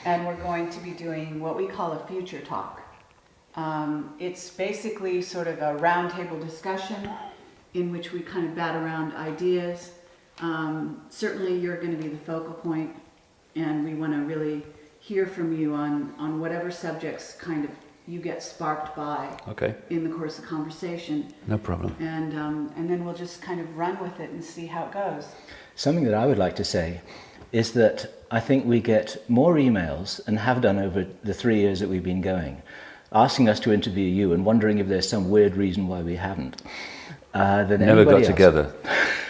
And we're going to be doing what we call a future talk. It's basically sort of a roundtable discussion in which we kind of bat around ideas. Certainly you're going to be the focal point, and we want to really hear from you on whatever subjects kind of you get sparked by in the course of conversation. No problem. And then we'll just kind of run with it and see how it goes. Something that I would like to say is that I think we get more emails, and have done over the 3 years that we've been going, asking us to interview you and wondering if there's some weird reason why we haven't. Never got together.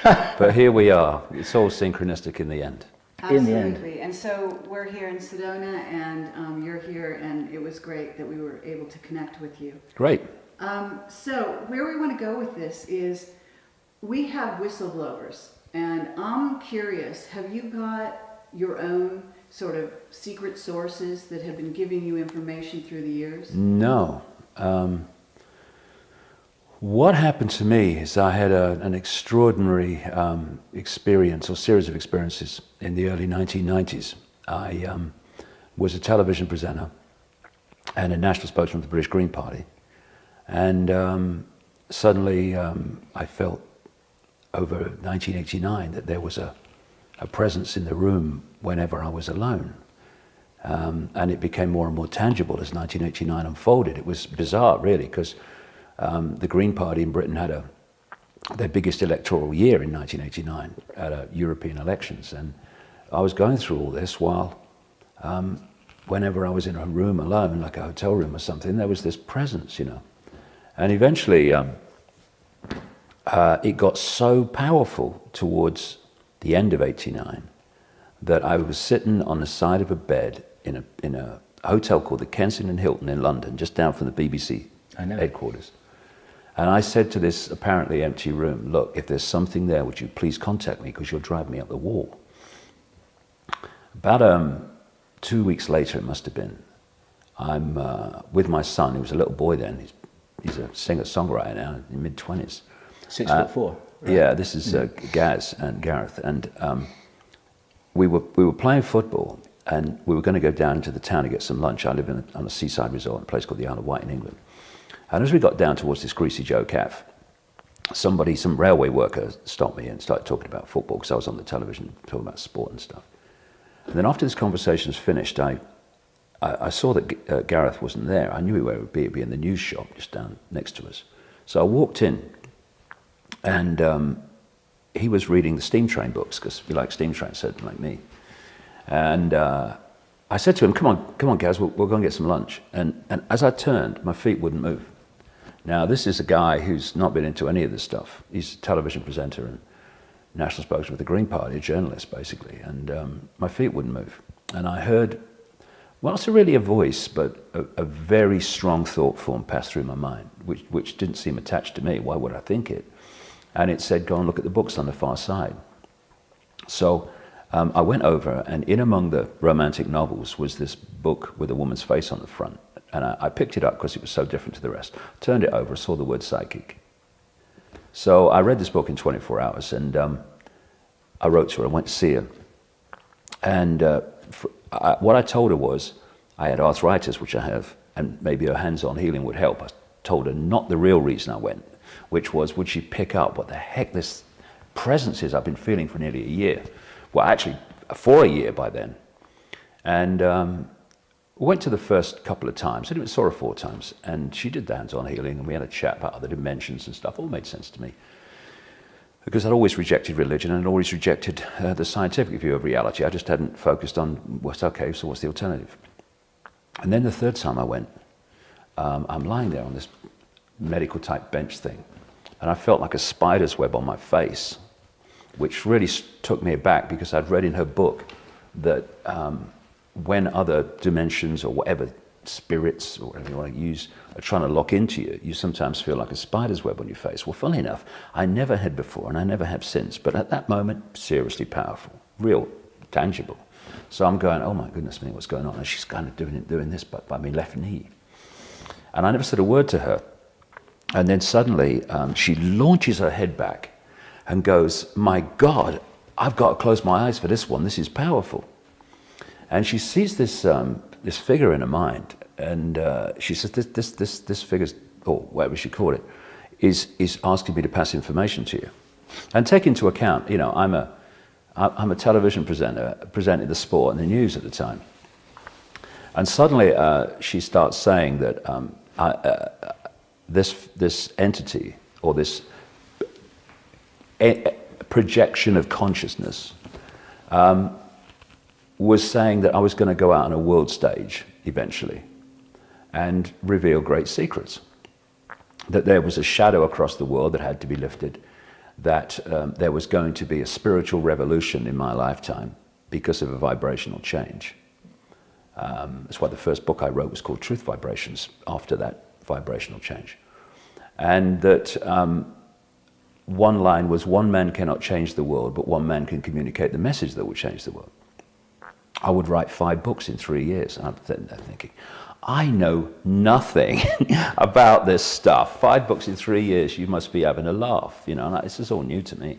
But here we are. It's all synchronistic in the end. Absolutely. In the end. And so we're here in Sedona, and you're here, and it was great that we were able to connect with you. Great. So where we want to go with this is we have whistleblowers. And I'm curious, have you got your own sort of secret sources that have been giving you information through the years? No. What happened to me is I had an extraordinary experience, or series of experiences, in the early 1990s. I was a television presenter and a national spokesman for the British Green Party. And suddenly I felt, over 1989, that there was a presence in the room whenever I was alone. And it became more and more tangible as 1989 unfolded. It was bizarre, really, because the Green Party in Britain had their biggest electoral year in 1989 at European elections. And I was going through all this while, whenever I was in a room alone, like a hotel room or something, there was this presence, you know. And eventually, it got so powerful towards the end of '89 that I was sitting on the side of a bed in a hotel called the Kensington Hilton in London, just down from the BBC headquarters. And I said to this apparently empty room, look, if there's something there, would you please contact me, because you'll drive me up the wall. About 2 weeks later, it must have been, I'm with my son, who was a little boy then. He's a singer-songwriter now, in mid-20s. 6'4". Right. Yeah, this is Gaz and Gareth, and we were playing football, and we were going to go down to the town to get some lunch. I live on a seaside resort in a place called the Isle of Wight in England. And as we got down towards this Greasy Joe Cafe, some railway worker stopped me and started talking about football, because I was on the television talking about sport and stuff. And then after this conversation was finished, I saw that Gareth wasn't there. I knew where it would be. It'd be in the news shop just down next to us. So I walked in, and he was reading the steam train books, because we like steam trains, certainly like me. And I said to him, come on, Gaz, we'll go and get some lunch. And as I turned, my feet wouldn't move. Now, this is a guy who's not been into any of this stuff. He's a television presenter and national spokesman for the Green Party, a journalist, basically. And my feet wouldn't move. And I heard, well, it's really a voice, but a very strong thought form passed through my mind, which didn't seem attached to me. Why would I think it? And it said, go and look at the books on the far side. So I went over, and in among the romantic novels was this book with a woman's face on the front. And I picked it up because it was so different to the rest. Turned it over, saw the word psychic. So I read this book in 24 hours, and I wrote to her. I went to see her. And what I told her was, I had arthritis, which I have, and maybe her hands-on healing would help. I told her not the real reason I went, which was, would she pick up what the heck this presence is I've been feeling for nearly a year? Well, actually, for a year by then. And we went to the first couple of times. I saw her 4 times, and she did the hands-on healing, and we had a chat about other dimensions and stuff. All made sense to me, because I'd always rejected religion and I'd always rejected the scientific view of reality. I just hadn't focused on what's okay, so what's the alternative? And then the 3rd time I went, I'm lying there on this medical type bench thing, and I felt like a spider's web on my face. which really took me aback, because I'd read in her book that when other dimensions or whatever, spirits or whatever you want to use, are trying to lock into you, you sometimes feel like a spider's web on your face. Well, funnily enough, I never had before and I never have since, but at that moment, seriously powerful, real, tangible. So I'm going, oh my goodness me, what's going on? And she's kind of doing this by my left knee. And I never said a word to her. And then suddenly she launches her head back and goes, my God, I've got to close my eyes for this one. This is powerful. And she sees this this figure in her mind, and she says, this figure's, or whatever she called it, is asking me to pass information to you. And take into account, you know, I'm a television presenter, presenting the sport and the news at the time. And suddenly she starts saying that this entity, or this projection of consciousness, was saying that I was going to go out on a world stage eventually and reveal great secrets. That there was a shadow across the world that had to be lifted, that there was going to be a spiritual revolution in my lifetime because of a vibrational change. That's why the first book I wrote was called Truth Vibrations, after that vibrational change. And that one line was, one man cannot change the world, but one man can communicate the message that will change the world. I would write 5 books in 3 years. And I'm thinking, I know nothing about this stuff. 5 books in 3 years, you must be having a laugh. You know, this is all new to me.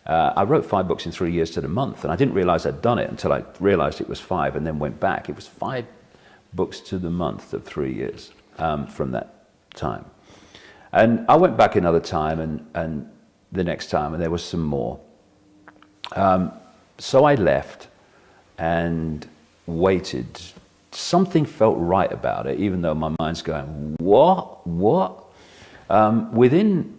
I wrote 5 books in 3 years to the month, and I didn't realize I'd done it until I realized it was 5 and then went back. It was 5 books to the month of 3 years from that time. And I went back another time and the next time, and there was some more. So I left and waited. Something felt right about it, even though my mind's going, what? Within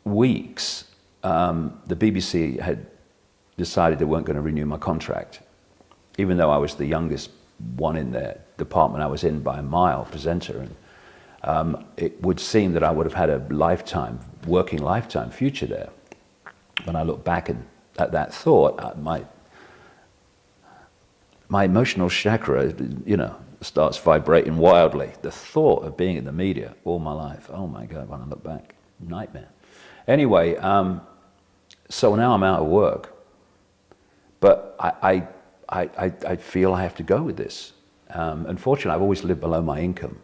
weeks, the BBC had decided they weren't going to renew my contract, even though I was the youngest one in their department I was in by a mile, presenter. And it would seem that I would have had a working lifetime future there. When I look back at that thought, my emotional chakra, you know, starts vibrating wildly. The thought of being in the media all my life, oh my God, when I look back, nightmare. Anyway, so now I'm out of work, but I feel I have to go with this. Unfortunately, I've always lived below my income,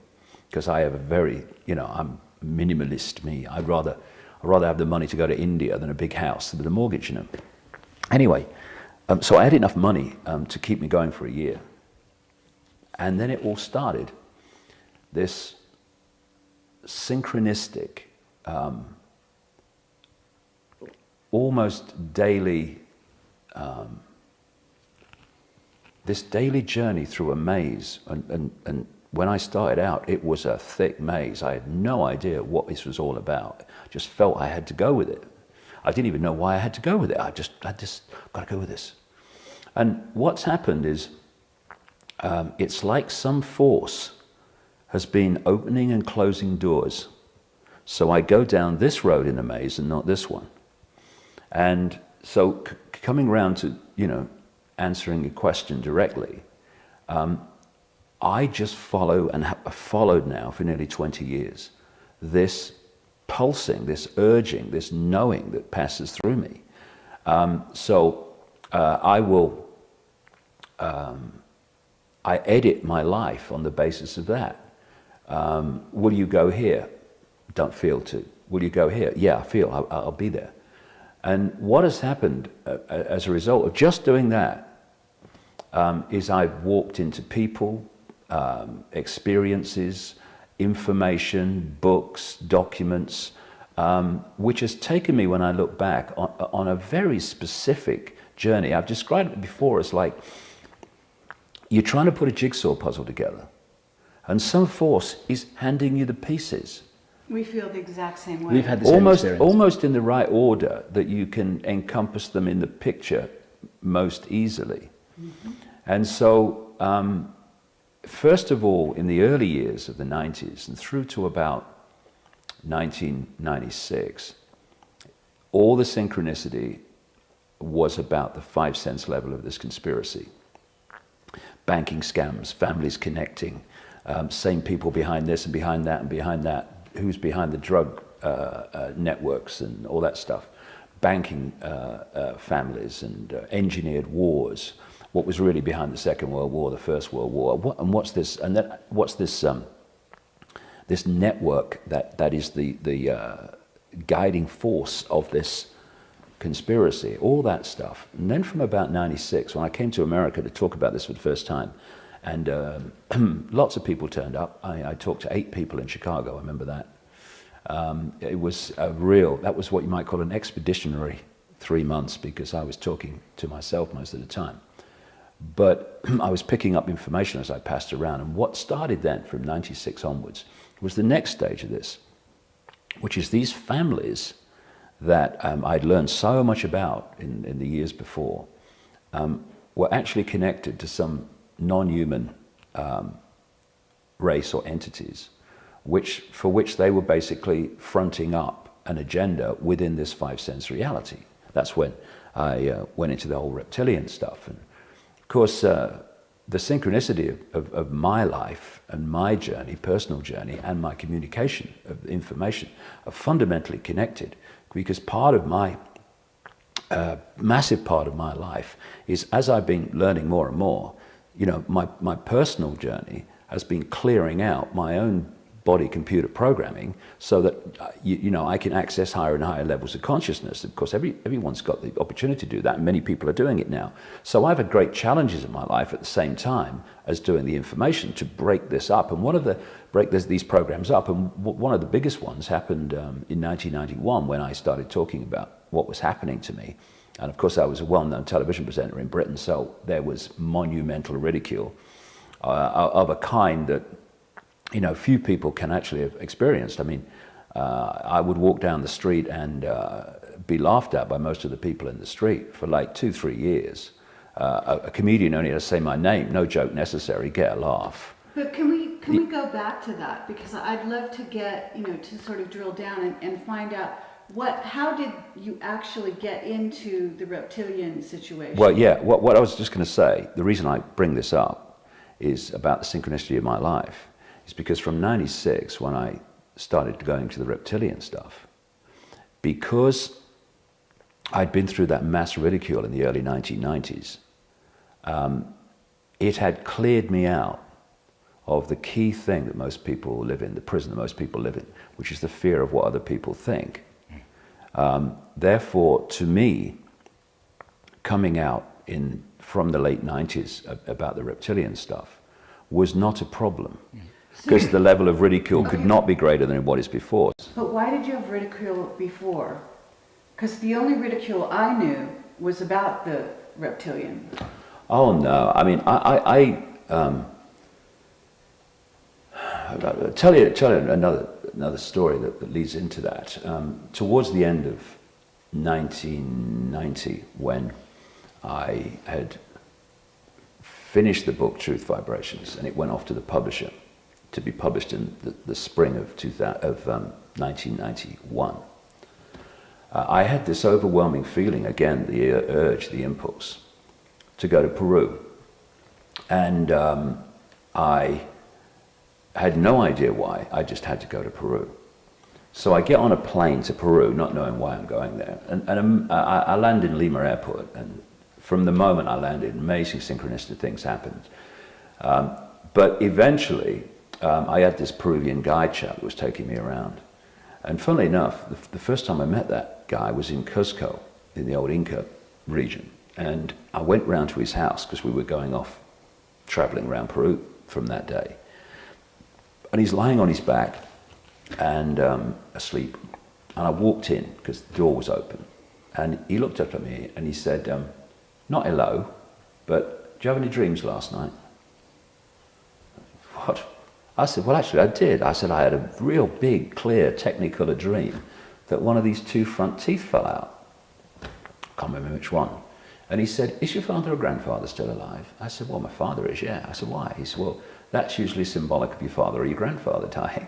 because I have a very, you know, I'm minimalist me. I'd rather have the money to go to India than a big house with a mortgage, you know. Anyway, so I had enough money to keep me going for a year. And then it all started. This synchronistic, almost daily, this daily journey through a maze. And when I started out, it was a thick maze. I had no idea what this was all about. I just felt I had to go with it. I didn't even know why I had to go with it. I just got to go with this. And what's happened is, it's like some force has been opening and closing doors. So I go down this road in a maze and not this one. And so coming round to, you know, answering your question directly, I just follow, and have followed now for nearly 20 years, this pulsing, this urging, this knowing that passes through me. I edit my life on the basis of that. Will you go here? Don't feel to. Will you go here? Yeah, I feel, I'll be there. And what has happened as a result of just doing that is I've walked into people, experiences, information, books, documents, which has taken me, when I look back, on a very specific journey. I've described it before as like, you're trying to put a jigsaw puzzle together, and some force is handing you the pieces. We feel the exact same way. We've had the same experience. Almost in the right order, that you can encompass them in the picture most easily. Mm-hmm. And so, first of all, in the early years of the 90s and through to about 1996, all the synchronicity was about the 5 cents level of this conspiracy. Banking scams, families connecting, same people behind this and behind that and behind that, who's behind the drug networks and all that stuff, banking families and engineered wars, what was really behind the Second World War, the First World War, and what's this, and then what's this, this network that is the guiding force of this conspiracy, all that stuff. And then from about 96, when I came to America to talk about this for the first time, and lots of people turned up. I talked to 8 people in Chicago, I remember that. It was that was what you might call an expeditionary 3 months, because I was talking to myself most of the time. But I was picking up information as I passed around, and what started then from 96 onwards was the next stage of this, which is these families that I'd learned so much about in the years before, were actually connected to some non-human race or entities, for which they were basically fronting up an agenda within this 5 sense reality. That's when I went into the whole reptilian stuff. And of course, the synchronicity of my life and my journey, personal journey, and my communication of information are fundamentally connected, because part of my, massive part of my life is, as I've been learning more and more, you know, my personal journey has been clearing out my own body computer programming so that, you know, I can access higher and higher levels of consciousness. Of course, everyone's got the opportunity to do that, and many people are doing it now. So I've had great challenges in my life at the same time as doing the information to break this up. And break these programs up, and one of the biggest ones happened in 1991, when I started talking about what was happening to me. And of course, I was a well-known television presenter in Britain, so there was monumental ridicule of a kind that, you know, few people can actually have experienced. I mean, I would walk down the street and be laughed at by most of the people in the street for like 2-3 years. A comedian only had to say my name, no joke necessary, get a laugh. But can we go back to that? Because I'd love to get, you know, to sort of drill down and find out how did you actually get into the reptilian situation? Well, yeah, what I was just going to say, the reason I bring this up is about the synchronicity of my life. Is because from 96, when I started going to the reptilian stuff, because I'd been through that mass ridicule in the early 1990s, it had cleared me out of the key thing that most people live in, the prison that most people live in, which is the fear of what other people think. Therefore, to me, coming out from the late 90s about the reptilian stuff was not a problem. Because the level of ridicule could not be greater than what is before. But why did you have ridicule before? Because the only ridicule I knew was about the reptilian. Oh no! I mean, I'll tell you another story that leads into that. Towards the end of 1990, when I had finished the book Truth Vibrations, and it went off to the publisher to be published in the spring of 1991. I had this overwhelming feeling, again, the urge, the impulse, to go to Peru. And I had no idea why, I just had to go to Peru. So I get on a plane to Peru, not knowing why I'm going there. And I land in Lima Airport, and from the moment I landed, amazing synchronistic things happened. But eventually, I had this Peruvian guide chap that was taking me around. And funnily enough, the first time I met that guy was in Cusco, in the old Inca region. And I went round to his house because we were going off traveling around Peru from that day. And he's lying on his back and asleep. And I walked in because the door was open. And he looked up at me and he said, not hello, but do you have any dreams last night? What? I said, well, actually, I did. I said, I had a real big, clear, technicolor dream that one of these 2 front teeth fell out. I can't remember which one. And he said, is your father or grandfather still alive? I said, well, my father is, yeah. I said, why? He said, well, that's usually symbolic of your father or your grandfather dying.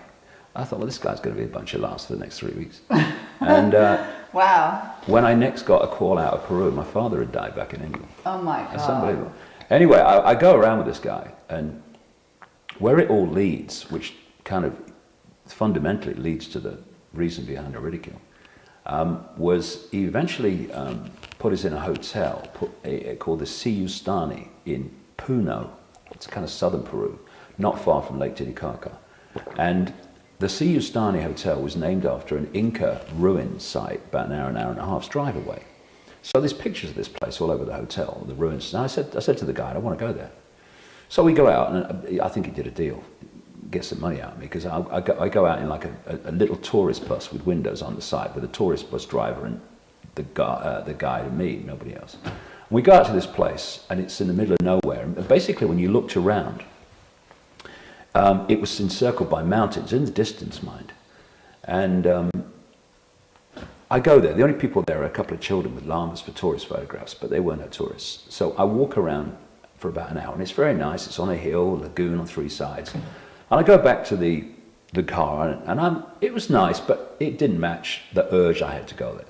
I thought, well, this guy's going to be a bunch of laughs for the next 3 weeks. And Wow. When I next got a call out of Peru, my father had died back in England. Oh my God. That's unbelievable. Anyway, I go around with this guy, and where it all leads, which kind of fundamentally leads to the reason behind the ridicule, was he eventually put us in a hotel called the Siyustani in Puno. It's kind of southern Peru, not far from Lake Titicaca. And the Siyustani Hotel was named after an Inca ruin site about an hour and a half's drive away. So there's pictures of this place all over the hotel, the ruins. And I said to the guy, I want to go there. So we go out, and I think he did a deal, get some money out of me, because I go out in like a little tourist bus with windows on the side, with a tourist bus driver and the guide and me, nobody else. And we go out to this place, and it's in the middle of nowhere. And basically, when you looked around, it was encircled by mountains, in the distance, mind. And I go there. The only people there are a couple of children with llamas for tourist photographs, but they weren't no tourists. So I walk around for about an hour, and it's very nice. It's on a hill, a lagoon on three sides. And I go back to the car, and it was nice, but it didn't match the urge I had to go there.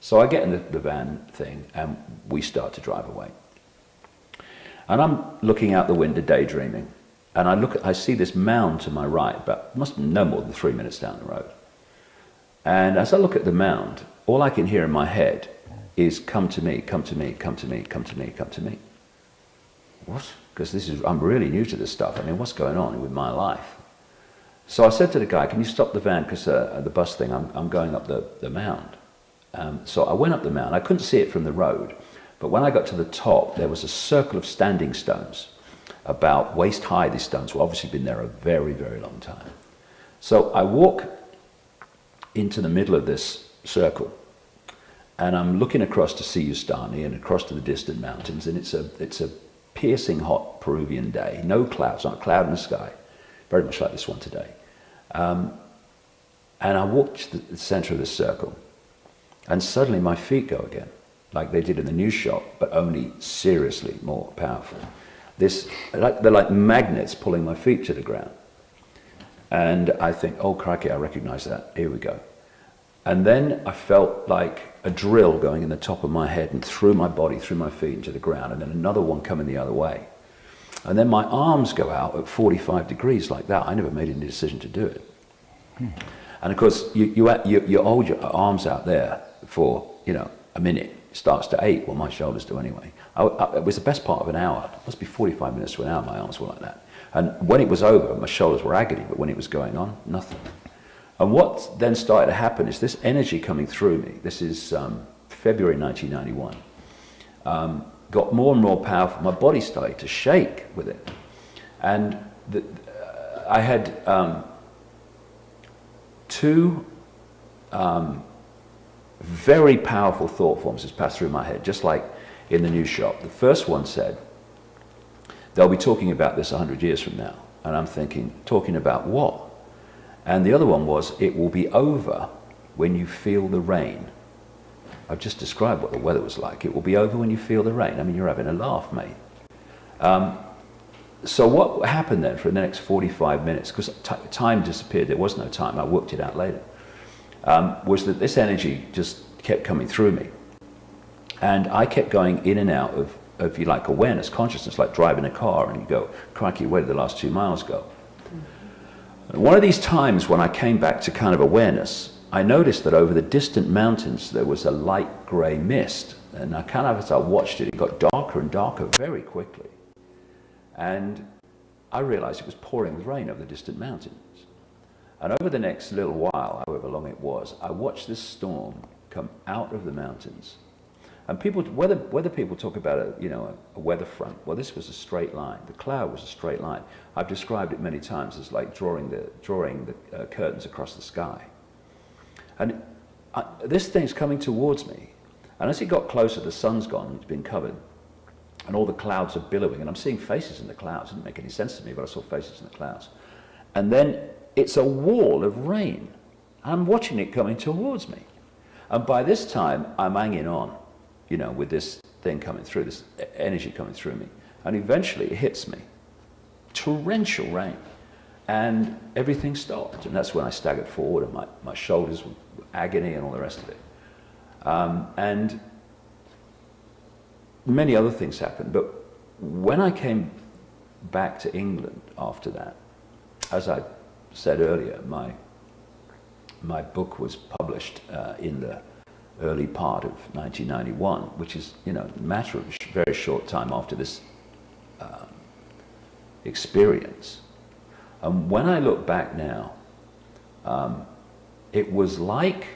So I get in the van thing, and we start to drive away. And I'm looking out the window, daydreaming. And I see this mound to my right, but must be no more than 3 minutes down the road. And as I look at the mound, all I can hear in my head is, come to me, come to me, come to me, come to me, come to me. What? Because I'm really new to this stuff. I mean, what's going on with my life? So I said to the guy, can you stop the van, because the bus thing, I'm going up the mound. So I went up the mound. I couldn't see it from the road, but when I got to the top, there was a circle of standing stones. About waist high, these stones. Well, obviously been there a very, very long time. So I walk into the middle of this circle, and I'm looking across to Siyustani and across to the distant mountains, and it's a piercing hot Peruvian day. No clouds, not a cloud in the sky. Very much like this one today. And I walk to the center of this circle, and suddenly my feet go again, like they did in the news shot, but only seriously more powerful. They're like magnets pulling my feet to the ground. And I think, oh crikey, I recognize that, here we go. And then I felt like a drill going in the top of my head and through my body, through my feet into the ground, and then another one coming the other way. And then my arms go out at 45 degrees like that. I never made any decision to do it. And of course, you hold your arms out there for, a minute. It starts to ache. Well, my shoulders do anyway. It was the best part of an hour. It must be 45 minutes to an hour, my arms were like that. And when it was over, my shoulders were agony, but when it was going on, nothing. And what then started to happen is this energy coming through me. This is February 1991. Got more and more powerful. My body started to shake with it. And I had two very powerful thought forms just passed through my head, just like in the news shop. The first one said, they'll be talking about this 100 years from now. And I'm thinking, talking about what? And the other one was, it will be over when you feel the rain. I've just described what the weather was like. It will be over when you feel the rain. I mean, you're having a laugh, mate. So what happened then for the next 45 minutes, because time disappeared, there was no time, I worked it out later, was that this energy just kept coming through me. And I kept going in and out of, if you like, awareness, consciousness, like driving a car, and you go, crikey, where did the last 2 miles go? And one of these times when I came back to kind of awareness, I noticed that over the distant mountains there was a light grey mist. And I kind of, as I watched it, it got darker and darker very quickly. And I realized it was pouring with rain over the distant mountains. And over the next little while, however long it was, I watched this storm come out of the mountains. And people, whether people talk about a weather front, well, this was a straight line. The cloud was a straight line. I've described it many times as like drawing the curtains across the sky. And this thing's coming towards me. And as it got closer, the sun's gone, it's been covered. And all the clouds are billowing, and I'm seeing faces in the clouds. It didn't make any sense to me, but I saw faces in the clouds. And then it's a wall of rain. I'm watching it coming towards me. And by this time, I'm hanging on, with this thing coming through, this energy coming through me. And eventually it hits me. Torrential rain. And everything stopped. And that's when I staggered forward, and my shoulders were agony and all the rest of it. And many other things happened. But when I came back to England after that, as I said earlier, my book was published in the early part of 1991, which is, you know, a matter of a very short time after this experience. And when I look back now, it was like,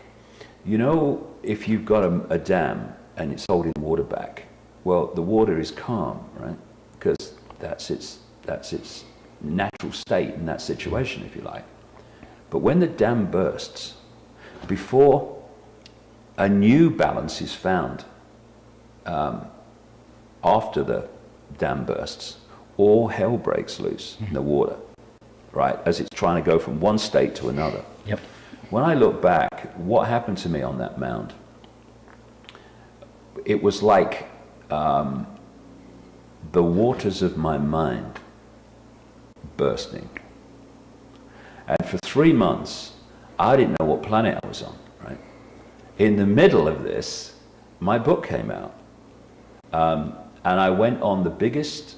you know, if you've got a dam and it's holding water back, well, the water is calm, right? Because that's its natural state in that situation, if you like. But when the dam bursts, before a new balance is found after the dam bursts, all hell breaks loose in the water, right? As it's trying to go from one state to another. Yep. When I look back, what happened to me on that mound? It was like the waters of my mind bursting. And for 3 months, I didn't know what planet I was on, right? In the middle of this, my book came out. And I went on the biggest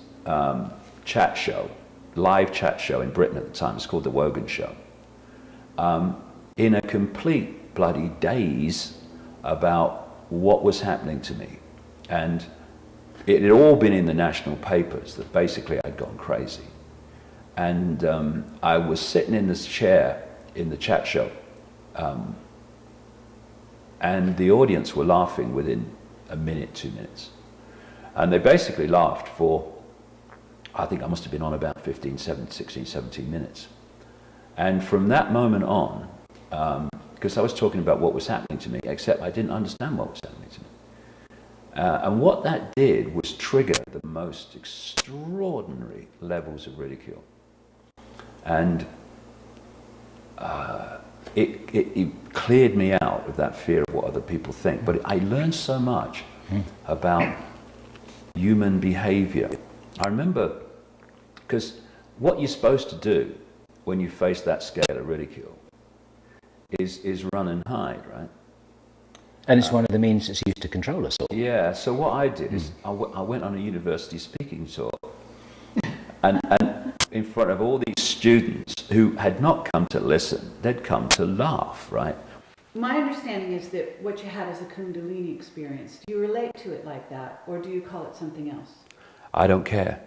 chat show, live chat show in Britain at the time. It's called The Wogan Show. In a complete bloody daze about what was happening to me. And it had all been in the national papers that basically I'd gone crazy. And I was sitting in this chair in the chat show, and the audience were laughing within a minute, 2 minutes. And they basically laughed for, I think I must have been on about 16, 17 minutes. And from that moment on, because I was talking about what was happening to me, except I didn't understand what was happening to me. And what that did was trigger the most extraordinary levels of ridicule. And it cleared me out of that fear of what other people think. But I learned so much about human behavior. I remember, because what you're supposed to do when you face that scale of ridicule is run and hide, right? And it's one of the means that's used to control us all. Yeah, so what I did is I went on a university speaking tour, and in front of all these students who had not come to listen, they'd come to laugh, right? My understanding is that what you had is a Kundalini experience. Do you relate to it like that, or do you call it something else? I don't care.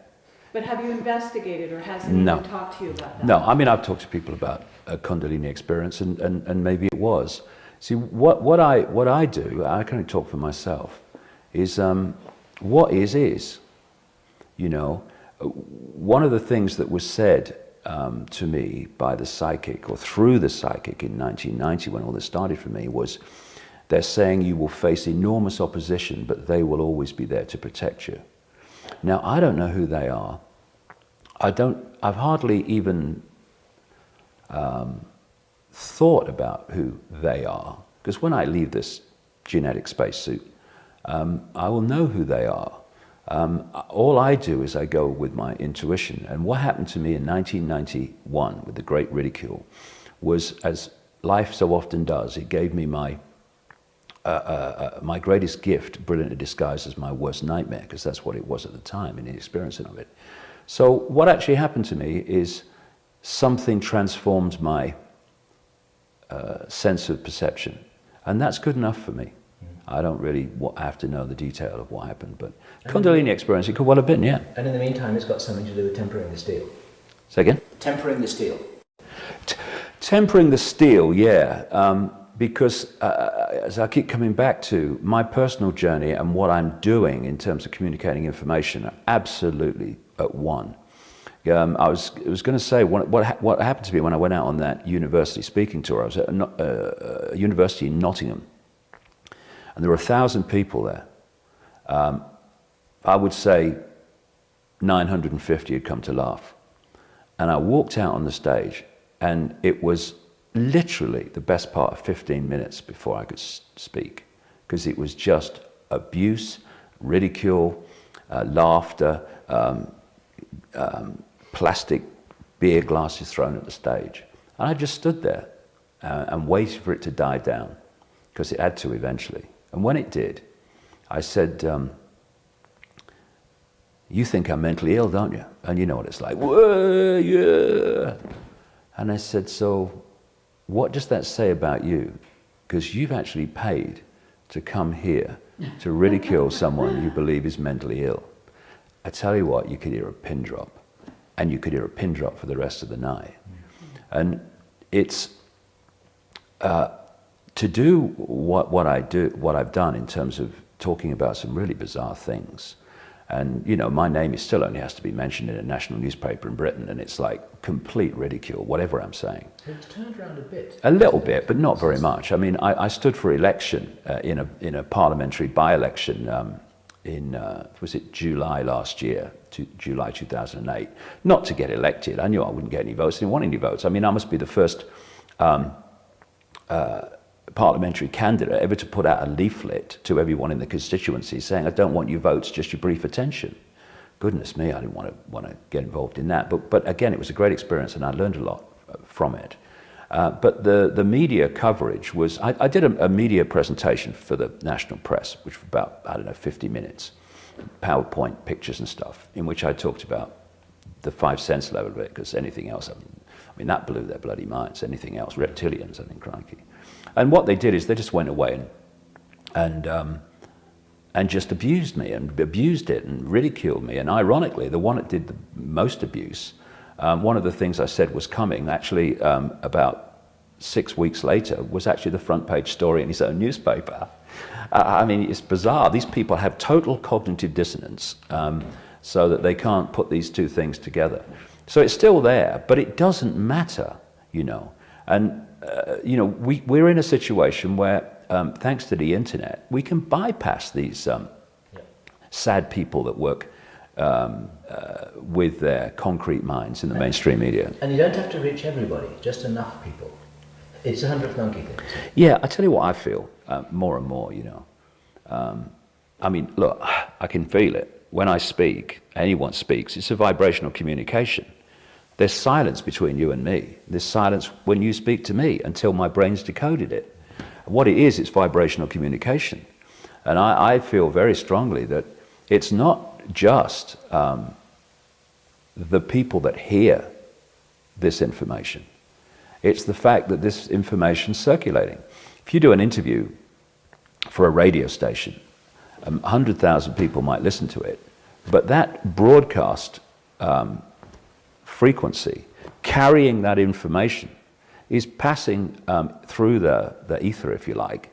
But have you investigated, or has anyone talked to you about that? No, I mean, I've talked to people about a Kundalini experience, and maybe it was. See, what I do, I can only talk for myself, is what is. You know, one of the things that was said to me by the psychic, or through the psychic in 1990, when all this started for me, was they're saying you will face enormous opposition, but they will always be there to protect you. Now, I don't know who they are. I've hardly even thought about who they are, because when I leave this genetic spacesuit, I will know who they are. All I do is I go with my intuition. And what happened to me in 1991 with the Great Ridicule was, as life so often does, it gave me my greatest gift, brilliantly disguised as my worst nightmare, because that's what it was at the time in the experiencing of it. So what actually happened to me is something transformed my sense of perception. And that's good enough for me. I don't really have to know the detail of what happened, but Kundalini experience, it could well have been, yeah. And in the meantime, it's got something to do with tempering the steel. Say again? Tempering the steel. Tempering the steel, yeah. Because as I keep coming back to, my personal journey and what I'm doing in terms of communicating information are absolutely at one. I was going to say, what happened to me when I went out on that university speaking tour. I was at a university in Nottingham, and there were 1,000 people there. I would say 950 had come to laugh. And I walked out on the stage, and it was literally the best part of 15 minutes before I could speak, because it was just abuse, ridicule, laughter, plastic beer glasses thrown at the stage. And I just stood there and waited for it to die down, because it had to eventually. And when it did, I said, you think I'm mentally ill, don't you? And you know what it's like, whoa, yeah. And I said, so what does that say about you? Because you've actually paid to come here to ridicule someone you believe is mentally ill. I tell you what, you could hear a pin drop, and you could hear a pin drop for the rest of the night. And it's to do what I've done in terms of talking about some really bizarre things. And you know, my name is still only has to be mentioned in a national newspaper in Britain, and it's like complete ridicule, whatever I'm saying. It's turned around a bit. A little bit, but not very much. I mean, I stood for election in a parliamentary by-election in was it July last year, July 2008. Not to get elected. I knew I wouldn't get any votes. I didn't want any votes. I mean, I must be the first parliamentary candidate ever to put out a leaflet to everyone in the constituency saying, I don't want your votes, just your brief attention. Goodness me, I didn't want to get involved in that. But again, it was a great experience, and I learned a lot from it. But the media coverage was, I did a media presentation for the national press, which was about, I don't know, 50 minutes, PowerPoint pictures and stuff, in which I talked about the 5 sense level of it, because anything else, I mean, that blew their bloody minds. Anything else, reptilians, I think, crikey. And what they did is they just went away and just abused me and abused it and ridiculed me. And ironically, the one that did the most abuse, one of the things I said was coming, actually about 6 weeks later, was actually the front page story in his own newspaper. I mean, it's bizarre. These people have total cognitive dissonance, so that they can't put these two things together. So it's still there, but it doesn't matter, you know. And you know, we're in a situation where, thanks to the internet, we can bypass these sad people that work with their concrete minds in the mainstream media. And you don't have to reach everybody, just enough people. It's a 100th monkey thing. Yeah, I tell you what I feel more and more, you know. I mean, look, I can feel it. When I speak, anyone speaks, it's a vibrational communication. There's silence between you and me. There's silence when you speak to me until my brain's decoded it. What it is, it's vibrational communication. And I feel very strongly that it's not just the people that hear this information. It's the fact that this information's circulating. If you do an interview for a radio station, 100,000 people might listen to it, but that broadcast frequency, carrying that information, is passing through the ether, if you like,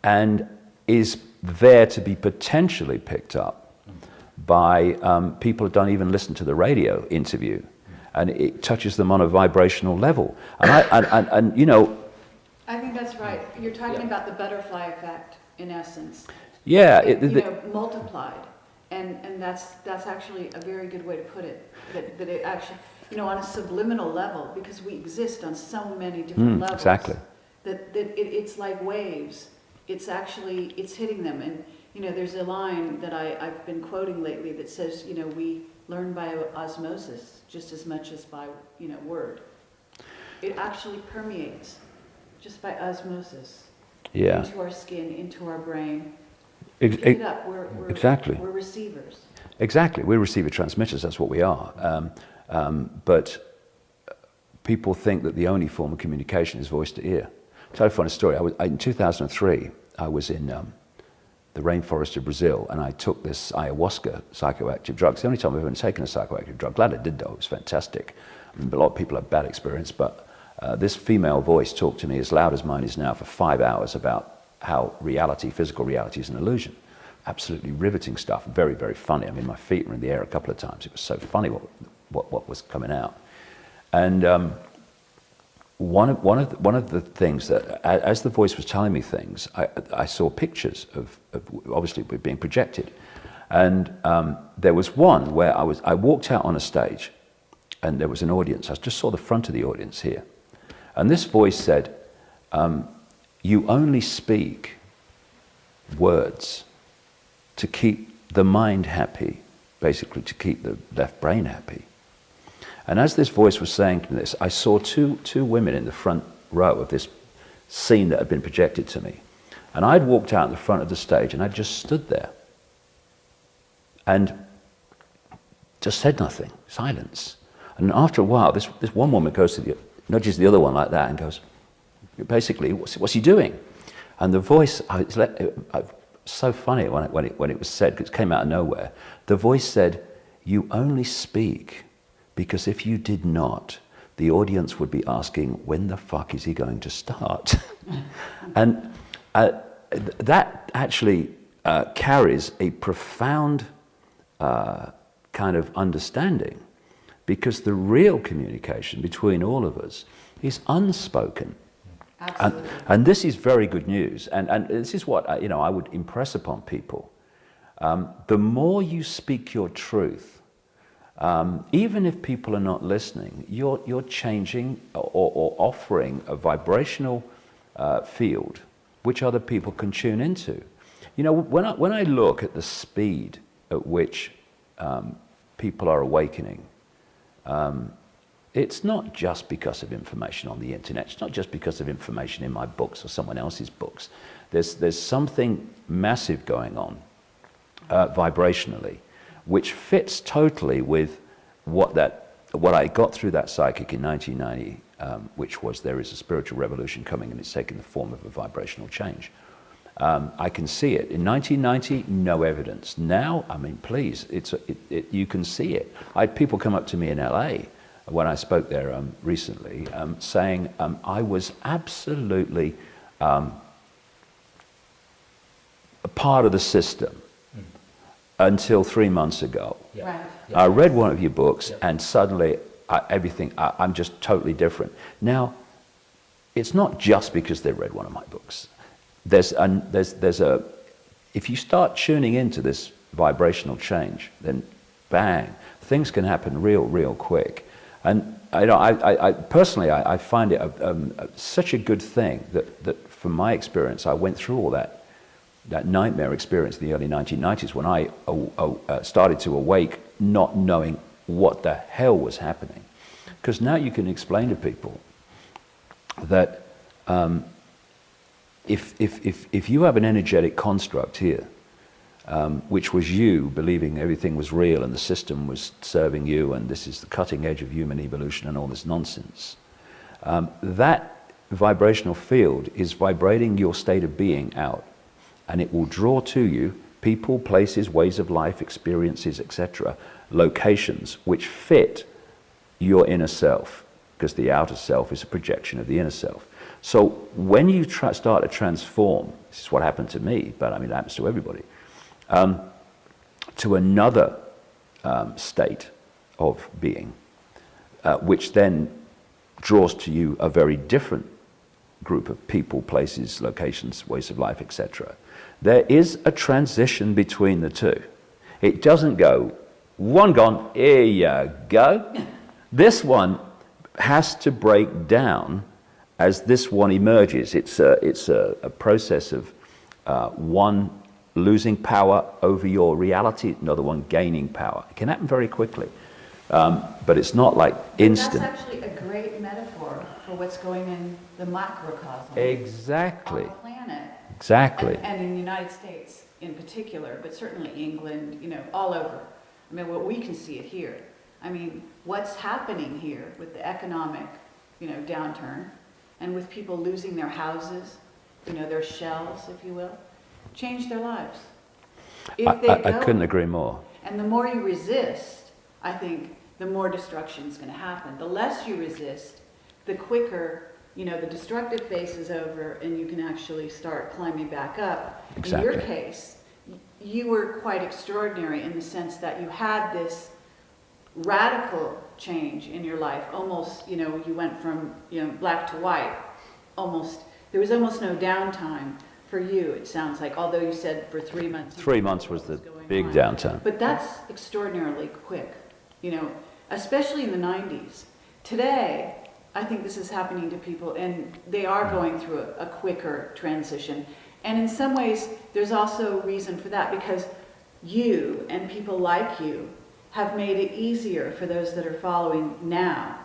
and is there to be potentially picked up by people who don't even listen to the radio interview, and it touches them on a vibrational level. And you know, I think that's right. You're talking about the butterfly effect, in essence. Yeah, Multiplied. And that's actually a very good way to put it. That it actually, you know, on a subliminal level, because we exist on so many different levels. Exactly. That it's like waves. It's hitting them. And you know, there's a line that I've been quoting lately that says, you know, we learn by osmosis just as much as by, you know, word. It actually permeates just by osmosis. Yeah. Into our skin, into our brain. Pick it up. Exactly. We're receivers. Exactly. We're receiver transmitters. That's what we are. But people think that the only form of communication is voice to ear. I'll tell you a funny story. In 2003, I was in the rainforest of Brazil, and I took this ayahuasca psychoactive drug. It's the only time I've ever taken a psychoactive drug. Glad I did, though. It was fantastic. I mean, a lot of people have bad experience, but this female voice talked to me as loud as mine is now for 5 hours about how reality, physical reality, is an illusion. Absolutely riveting stuff. Very, very funny. I mean, my feet were in the air a couple of times. It was so funny what was coming out. And one of the things that, as the voice was telling me things, I saw pictures of obviously being projected. And there was one where I walked out on a stage, and there was an audience. I just saw the front of the audience here. And this voice said, you only speak words to keep the mind happy, basically to keep the left brain happy. And as this voice was saying to me this, I saw two women in the front row of this scene that had been projected to me. And I'd walked out in the front of the stage and I just stood there and just said nothing, silence. And after a while, this one woman goes to nudges the other one like that and goes, basically, what's he doing? And the voice, so funny when it was said, because it came out of nowhere. The voice said, "You only speak because if you did not, the audience would be asking, when the fuck is he going to start?" And that actually carries a profound kind of understanding, because the real communication between all of us is unspoken. Absolutely. And this is very good news, and this is what I would impress upon people. The more you speak your truth, even if people are not listening, you're changing or offering a vibrational field which other people can tune into. When I look at the speed at which people are awakening, it's not just because of information on the internet. It's not just because of information in my books or someone else's books. There's something massive going on vibrationally, which fits totally with what I got through that psychic in 1990, which was, there is a spiritual revolution coming and it's taking the form of a vibrational change. I can see it. In 1990, no evidence. Now, I mean, please, you can see it. I had people come up to me in LA when I spoke there recently, saying I was absolutely a part of the system until 3 months ago. Yeah. Right. Yeah. I read one of your books, and suddenly I'm just totally different. Now, it's not just because they read one of my books. If you start tuning into this vibrational change, then bang, things can happen real quick. And I personally find it such a good thing that from my experience, I went through all that nightmare experience in the early 1990s when I started to awake, not knowing what the hell was happening. Because now you can explain to people that if you have an energetic construct here, which was you believing everything was real and the system was serving you and this is the cutting edge of human evolution and all this nonsense, that vibrational field is vibrating your state of being out, and it will draw to you people, places, ways of life, experiences, etc., locations which fit your inner self, because the outer self is a projection of the inner self. So when you start to transform, this is what happened to me, but I mean it happens to everybody, to another state of being, which then draws to you a very different group of people, places, locations, ways of life, etc. There is a transition between the two. It doesn't go, one gone, here you go. This one has to break down as this one emerges. It's a process of one losing power over your reality, another one gaining power. It can happen very quickly, but it's not like instant. That's actually a great metaphor for what's going in the macrocosm. Exactly. On the planet. Exactly. And in the United States in particular, but certainly England, all over. I mean, what we can see it here. I mean, what's happening here with the economic, downturn, and with people losing their houses, their shells, if you will, change their lives. I couldn't agree more. And the more you resist, I think, the more destruction is going to happen. The less you resist, the quicker, the destructive phase is over and you can actually start climbing back up. Exactly. In your case, you were quite extraordinary in the sense that you had this radical change in your life. Almost, you went from, black to white. There was almost no downtime for you, it sounds like, although you said for 3 months. 3 months was the big downtime. But that's extraordinarily quick, especially in the 90s. Today, I think this is happening to people, and they are going through a quicker transition. And in some ways, there's also reason for that, because you and people like you have made it easier for those that are following now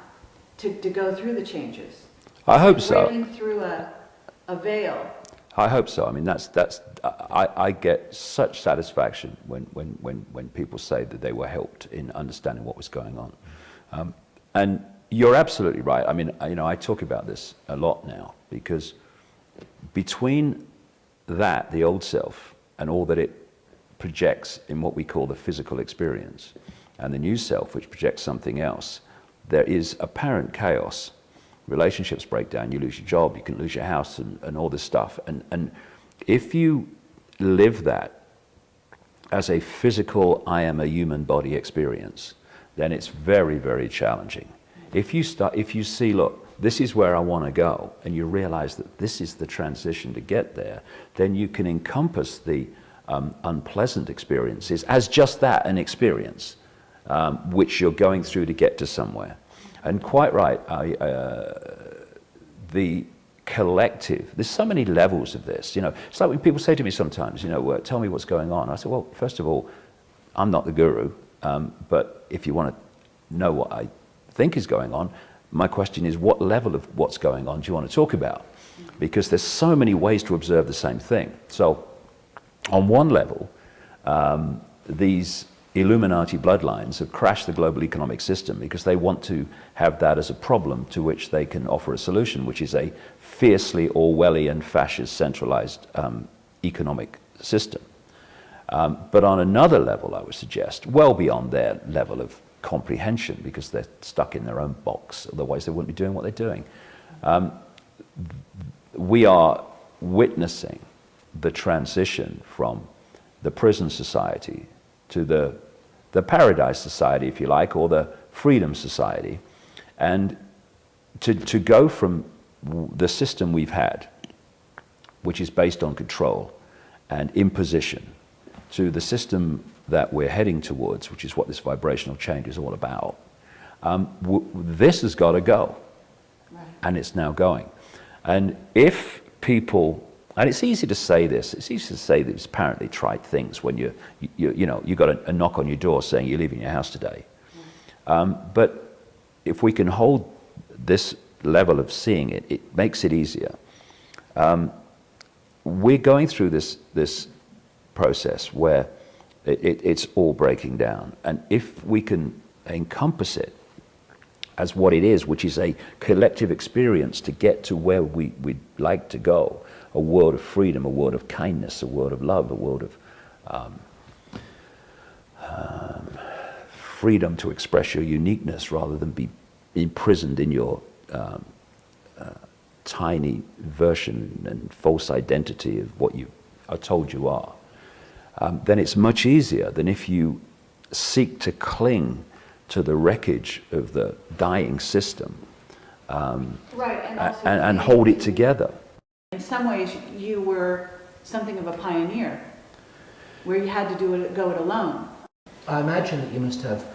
to go through the changes. I hope so. Breaking through a veil I hope so. I mean, I get such satisfaction when people say that they were helped in understanding what was going on. And you're absolutely right. I mean, I talk about this a lot now, because between that, the old self, and all that it projects in what we call the physical experience, and the new self, which projects something else, there is apparent chaos. Relationships break down, you lose your job, you can lose your house, and all this stuff. And if you live that as a physical, I am a human body experience, then it's very, very challenging. If you see, look, this is where I want to go, and you realize that this is the transition to get there, then you can encompass the unpleasant experiences as just that, an experience, which you're going through to get to somewhere. And quite right, the collective, there's so many levels of this. It's like when people say to me sometimes, tell me what's going on. I say, well, first of all, I'm not the guru, but if you want to know what I think is going on, my question is, what level of what's going on do you want to talk about? Because there's so many ways to observe the same thing. So on one level, these Illuminati bloodlines have crashed the global economic system because they want to have that as a problem to which they can offer a solution, which is a fiercely Orwellian, fascist, centralized economic system. But on another level, I would suggest, well beyond their level of comprehension, because they're stuck in their own box, otherwise they wouldn't be doing what they're doing. We are witnessing the transition from the prison society to the paradise society, if you like, or the freedom society, and to go from the system we've had, which is based on control and imposition, to the system that we're heading towards, which is what this vibrational change is all about. This has got to go, right. And it's now going. And if people, and it's easy to say this, it's easy to say these apparently trite things when you got a knock on your door saying you're leaving your house today. But if we can hold this level of seeing it, it makes it easier. We're going through this process where it's all breaking down. And if we can encompass it as what it is, which is a collective experience to get to where we'd like to go, a world of freedom, a world of kindness, a world of love, a world of freedom to express your uniqueness rather than be imprisoned in your tiny version and false identity of what you are told you are. Then it's much easier than if you seek to cling to the wreckage of the dying system, right, and hold it together. In some ways, you were something of a pioneer, where you had to go it alone. I imagine that you must have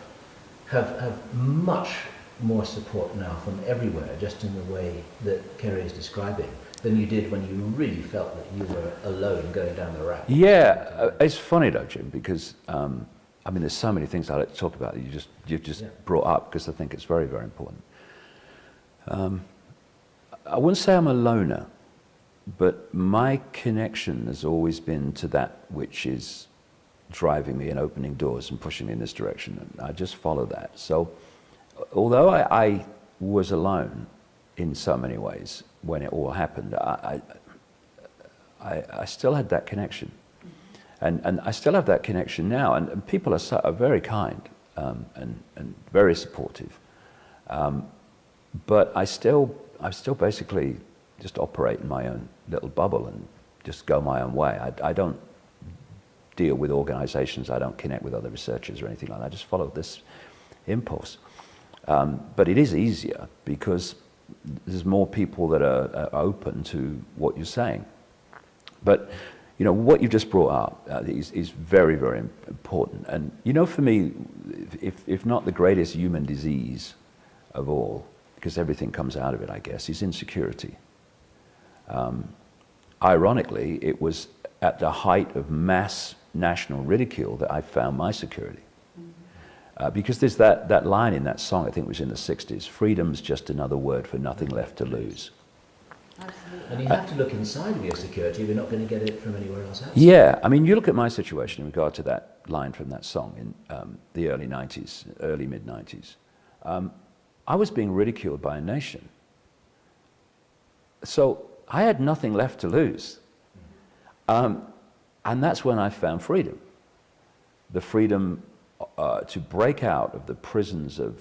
much more support now from everywhere, just in the way that Kerry is describing, than you did when you really felt that you were alone going down the rack. Yeah, it's funny though, Jim, because there's so many things I like to talk about that you've just brought up, because I think it's very, very important. I wouldn't say I'm a loner, but my connection has always been to that which is driving me and opening doors and pushing me in this direction, and I just follow that. So although I was alone in so many ways when it all happened, I still had that connection. And I still have that connection now, and people are very kind and very supportive. But I still basically just operate in my own little bubble and just go my own way. I don't deal with organizations, I don't connect with other researchers or anything like that. I just follow this impulse. But it is easier because there's more people that are open to what you're saying. But what you just brought up is very, very important. And for me, if not the greatest human disease of all, because everything comes out of it, I guess, is insecurity. Ironically, it was at the height of mass national ridicule that I found my security. Because there's that line in that song, I think it was in the 60s, freedom's just another word for nothing left to lose. Absolutely. And you have to look inside of your security. We're not going to get it from anywhere else outside. Yeah, I mean, you look at my situation in regard to that line from that song in the early 90s, early mid-90s. I was being ridiculed by a nation. So I had nothing left to lose. And that's when I found freedom. The freedom to break out of the prisons of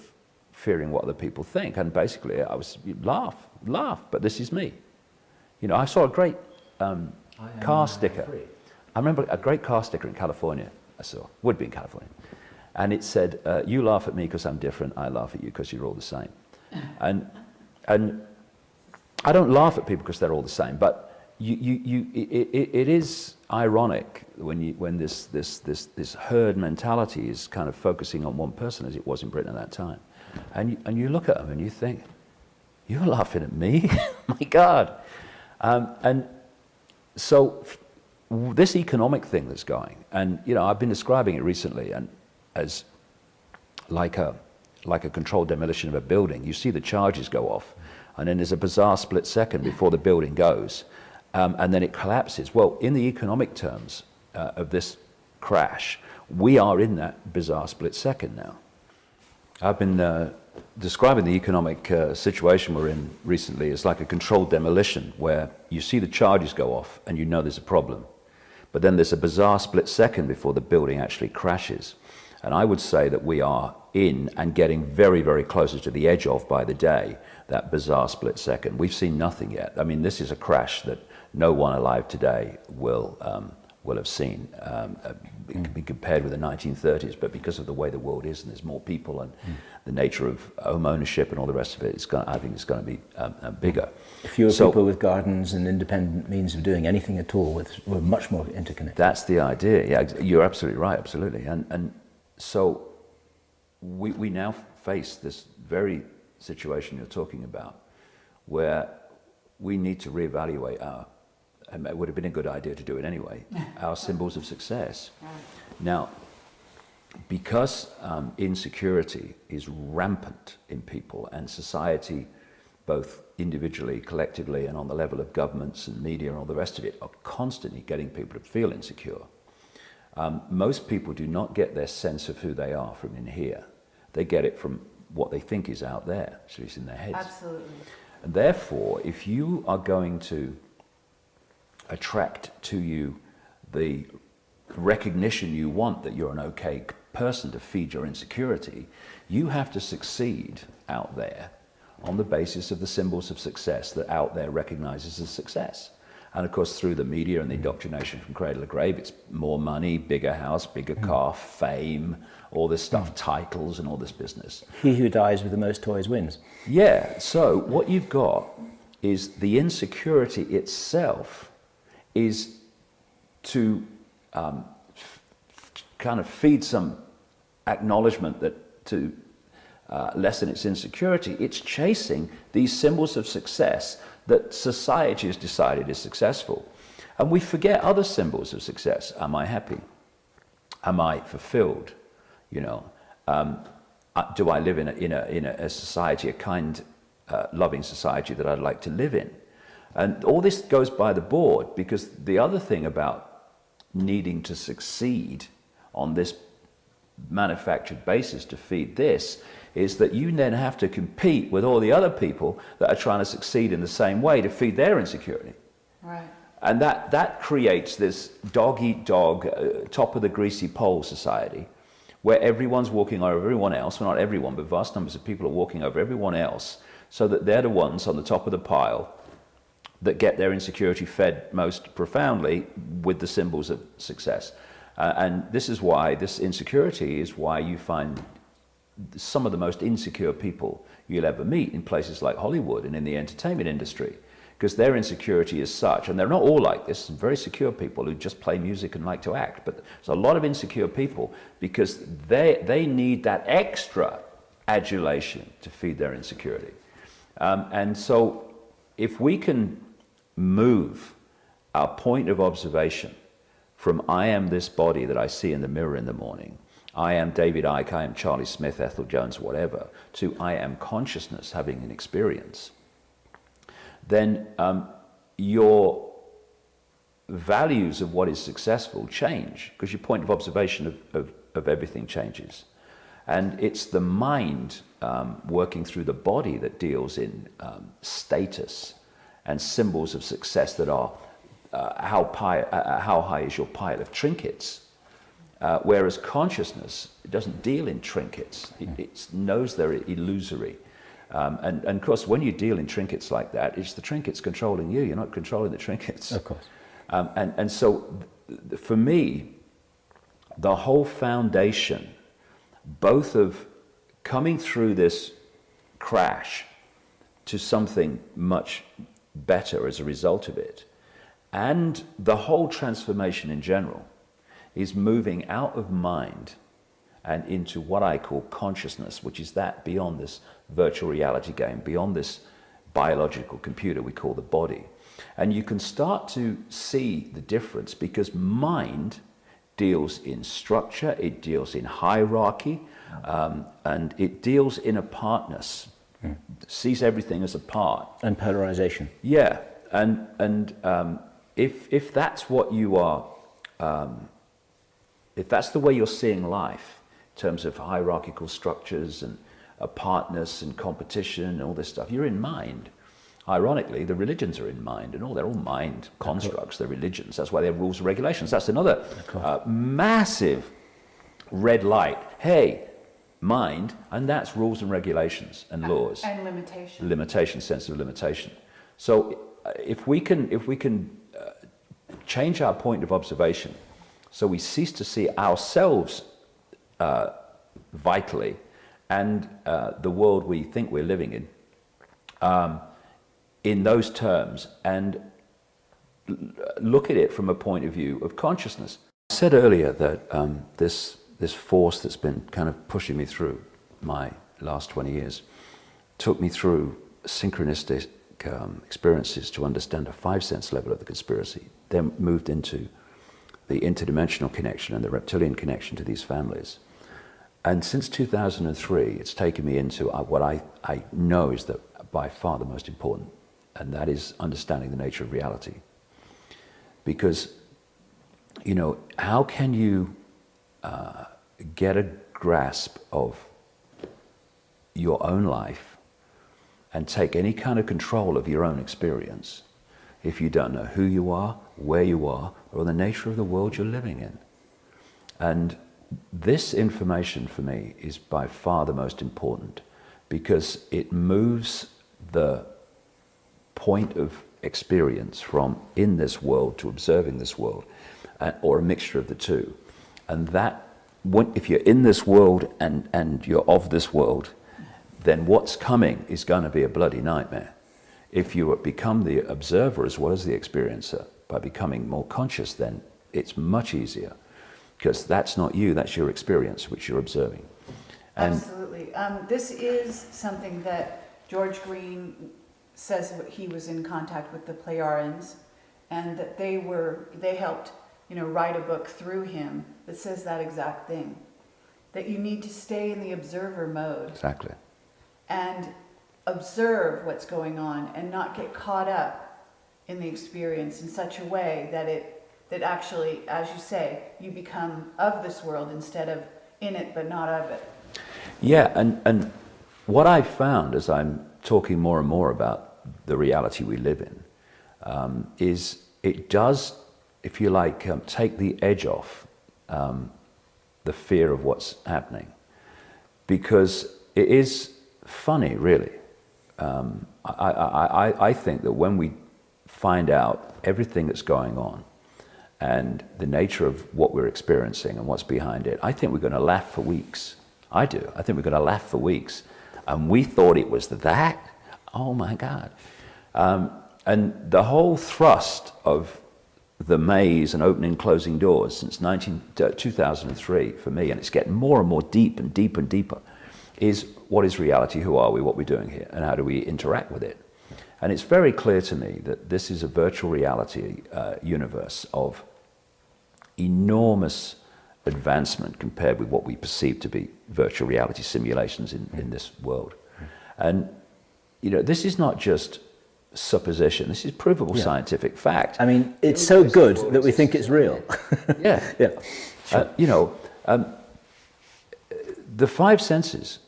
fearing what other people think. And basically, I was, laugh, but this is me. You know, I saw a great car sticker. I remember a great car sticker in California I saw, would be in California. And it said, you laugh at me because I'm different, I laugh at you because you're all the same. And I don't laugh at people because they're all the same, but it is ironic when this herd mentality is kind of focusing on one person, as it was in Britain at that time. And you look at them and you think, you're laughing at me? My God. And so this economic thing that's going, and you know, I've been describing it recently and as like a controlled demolition of a building. You see the charges go off, and then there's a bizarre split second before the building goes, and then it collapses. Well, in the economic terms of this crash, we are in that bizarre split second now. I've been describing the economic situation we're in recently as like a controlled demolition, where you see the charges go off and you know there's a problem. But then there's a bizarre split second before the building actually crashes. And I would say that we are in and getting very, very closer to the edge of, by the day, that bizarre split second. We've seen nothing yet. I mean, this is a crash that no one alive today will have seen. It can be compared with the 1930s, but because of the way the world is and there's more people and the nature of home ownership and all the rest of it, I think it's going to be bigger. Fewer people with gardens and independent means of doing anything at all. We're much more interconnected. That's the idea. Yeah, you're absolutely right. Absolutely. And so we now face this very situation you're talking about, where we need to reevaluate and it would have been a good idea to do it anyway, our symbols of success. Right. Now, because insecurity is rampant in people, and society, both individually, collectively, and on the level of governments and media and all the rest of it, are constantly getting people to feel insecure. Most people do not get their sense of who they are from in here. They get it from what they think is out there, so it's in their heads. Absolutely. And therefore, if you are going to attract to you the recognition you want that you're an okay person to feed your insecurity, you have to succeed out there on the basis of the symbols of success that out there recognizes as success. And of course, through the media and the indoctrination from cradle to grave, it's more money, bigger house, bigger car, fame, all this stuff, titles and all this business. He who dies with the most toys wins. Yeah, so what you've got is the insecurity itself is to kind of feed some acknowledgement that to lessen its insecurity, it's chasing these symbols of success that society has decided is successful. And we forget other symbols of success. Am I happy? Am I fulfilled? You know, do I live in a society, a kind, loving society that I'd like to live in? And all this goes by the board, because the other thing about needing to succeed on this manufactured basis to feed this is that you then have to compete with all the other people that are trying to succeed in the same way to feed their insecurity. Right. And that creates this dog-eat-dog, top of the greasy pole society, where everyone's walking over everyone else. Well, not everyone, but vast numbers of people are walking over everyone else, so that they're the ones on the top of the pile that get their insecurity fed most profoundly with the symbols of success. And this is why, this insecurity is why you find some of the most insecure people you'll ever meet in places like Hollywood and in the entertainment industry, because their insecurity is such, and they're not all like this, some very secure people who just play music and like to act, but there's a lot of insecure people because they need that extra adulation to feed their insecurity. And so if we can move our point of observation from I am this body that I see in the mirror in the morning, I am David Icke, I am Charlie Smith, Ethel Jones, whatever, to I am consciousness having an experience, then your values of what is successful change, because your point of observation of everything changes. And it's the mind working through the body that deals in status and symbols of success that are how high is your pile of trinkets. Whereas consciousness, it doesn't deal in trinkets. It knows they're illusory. And of course, when you deal in trinkets like that, it's the trinkets controlling you. You're not controlling the trinkets. Of course. And so, for me, the whole foundation, both of coming through this crash to something much better as a result of it, and the whole transformation in general, is moving out of mind and into what I call consciousness, which is that beyond this virtual reality game, beyond this biological computer we call the body. And you can start to see the difference, because mind deals in structure, it deals in hierarchy, and it deals in apartness, sees everything as a part. And polarization. Yeah, and if that's what you are, if that's the way you're seeing life, in terms of hierarchical structures and apartness and competition and all this stuff, you're in mind. Ironically, the religions are in mind, and they're all mind constructs, they're religions. That's why they have rules and regulations. That's another massive red light. Hey, mind, and that's rules and regulations and laws. And limitation. Limitation, sense of limitation. So if we can change our point of observation, so we cease to see ourselves vitally and the world we think we're living in those terms, and look at it from a point of view of consciousness. I said earlier that this force that's been kind of pushing me through my last 20 years took me through synchronistic experiences to understand a five-sense level of the conspiracy, then moved into the interdimensional connection and the reptilian connection to these families. And since 2003, it's taken me into what I know is by far the most important, and that is understanding the nature of reality. Because, how can you get a grasp of your own life and take any kind of control of your own experience if you don't know who you are, where you are, or the nature of the world you're living in? And this information for me is by far the most important, because it moves the point of experience from in this world to observing this world, or a mixture of the two. And that, if you're in this world and you're of this world, then what's coming is going to be a bloody nightmare. If you become the observer as well as the experiencer, by becoming more conscious, then it's much easier, because that's not you, that's your experience which you're observing. And absolutely. This is something that George Green says he was in contact with the Plejarians, and that they helped write a book through him that says that exact thing, that you need to stay in the observer mode. Exactly. And observe what's going on and not get caught up in the experience in such a way that actually, as you say, you become of this world instead of in it but not of it. Yeah, and what I found as I'm talking more and more about the reality we live in is it does, if you like, take the edge off the fear of what's happening, because it is funny, really. I think that when we find out everything that's going on and the nature of what we're experiencing and what's behind it, I think we're going to laugh for weeks. I do. I think we're going to laugh for weeks. And we thought it was that. Oh my God. And the whole thrust of the maze and opening and closing doors since 2003 for me, and it's getting more and more deep and deeper and deeper, is what is reality, who are we, what we're doing here, and how do we interact with it? And it's very clear to me that this is a virtual reality universe of enormous advancement compared with what we perceive to be virtual reality simulations in this world. And this is not just supposition. This is provable scientific fact. I mean, it's so good that we think it's real. Yeah. Yeah. Sure. You know, the five senses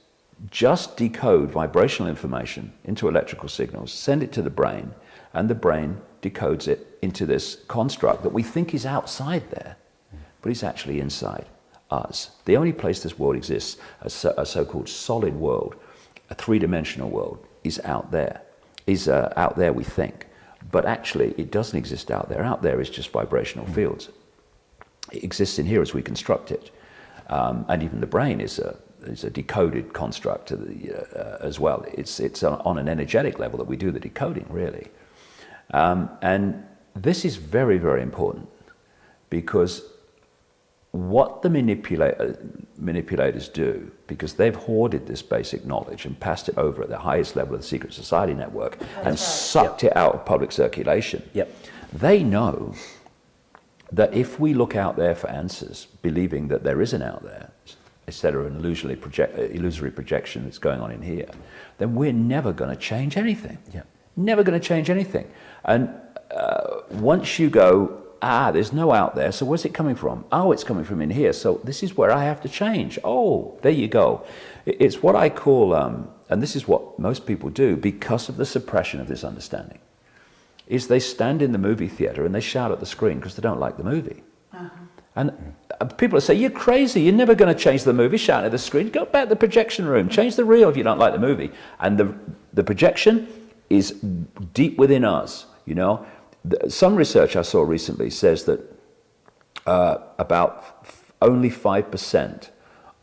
just decode vibrational information into electrical signals, send it to the brain, and the brain decodes it into this construct that we think is outside there, but it's actually inside us. The only place this world exists, a so-called solid world, a three-dimensional world, is out there. Out there, we think. But actually, it doesn't exist out there. Out there is just vibrational fields. It exists in here as we construct it. And even the brain is a decoded construct as well. It's on an energetic level that we do the decoding, really. And this is very, very important, because what the manipulators do, because they've hoarded this basic knowledge and passed it over at the highest level of the secret society network and sucked it out of public circulation, they know that if we look out there for answers, believing that there is an out there, instead of an illusory projection that's going on in here, then we're never going to change anything. Never going to change anything. And once you go, there's no out there, so where's it coming from? Oh, it's coming from in here, so this is where I have to change. Oh, there you go. It's what I call, and this is what most people do because of the suppression of this understanding, is they stand in the movie theater and they shout at the screen because they don't like the movie. And people say, you're crazy, you're never going to change the movie, shouting at the screen. Go back to the projection room, change the reel if you don't like the movie. And the projection is deep within us, you know. Some research I saw recently says that about only 5%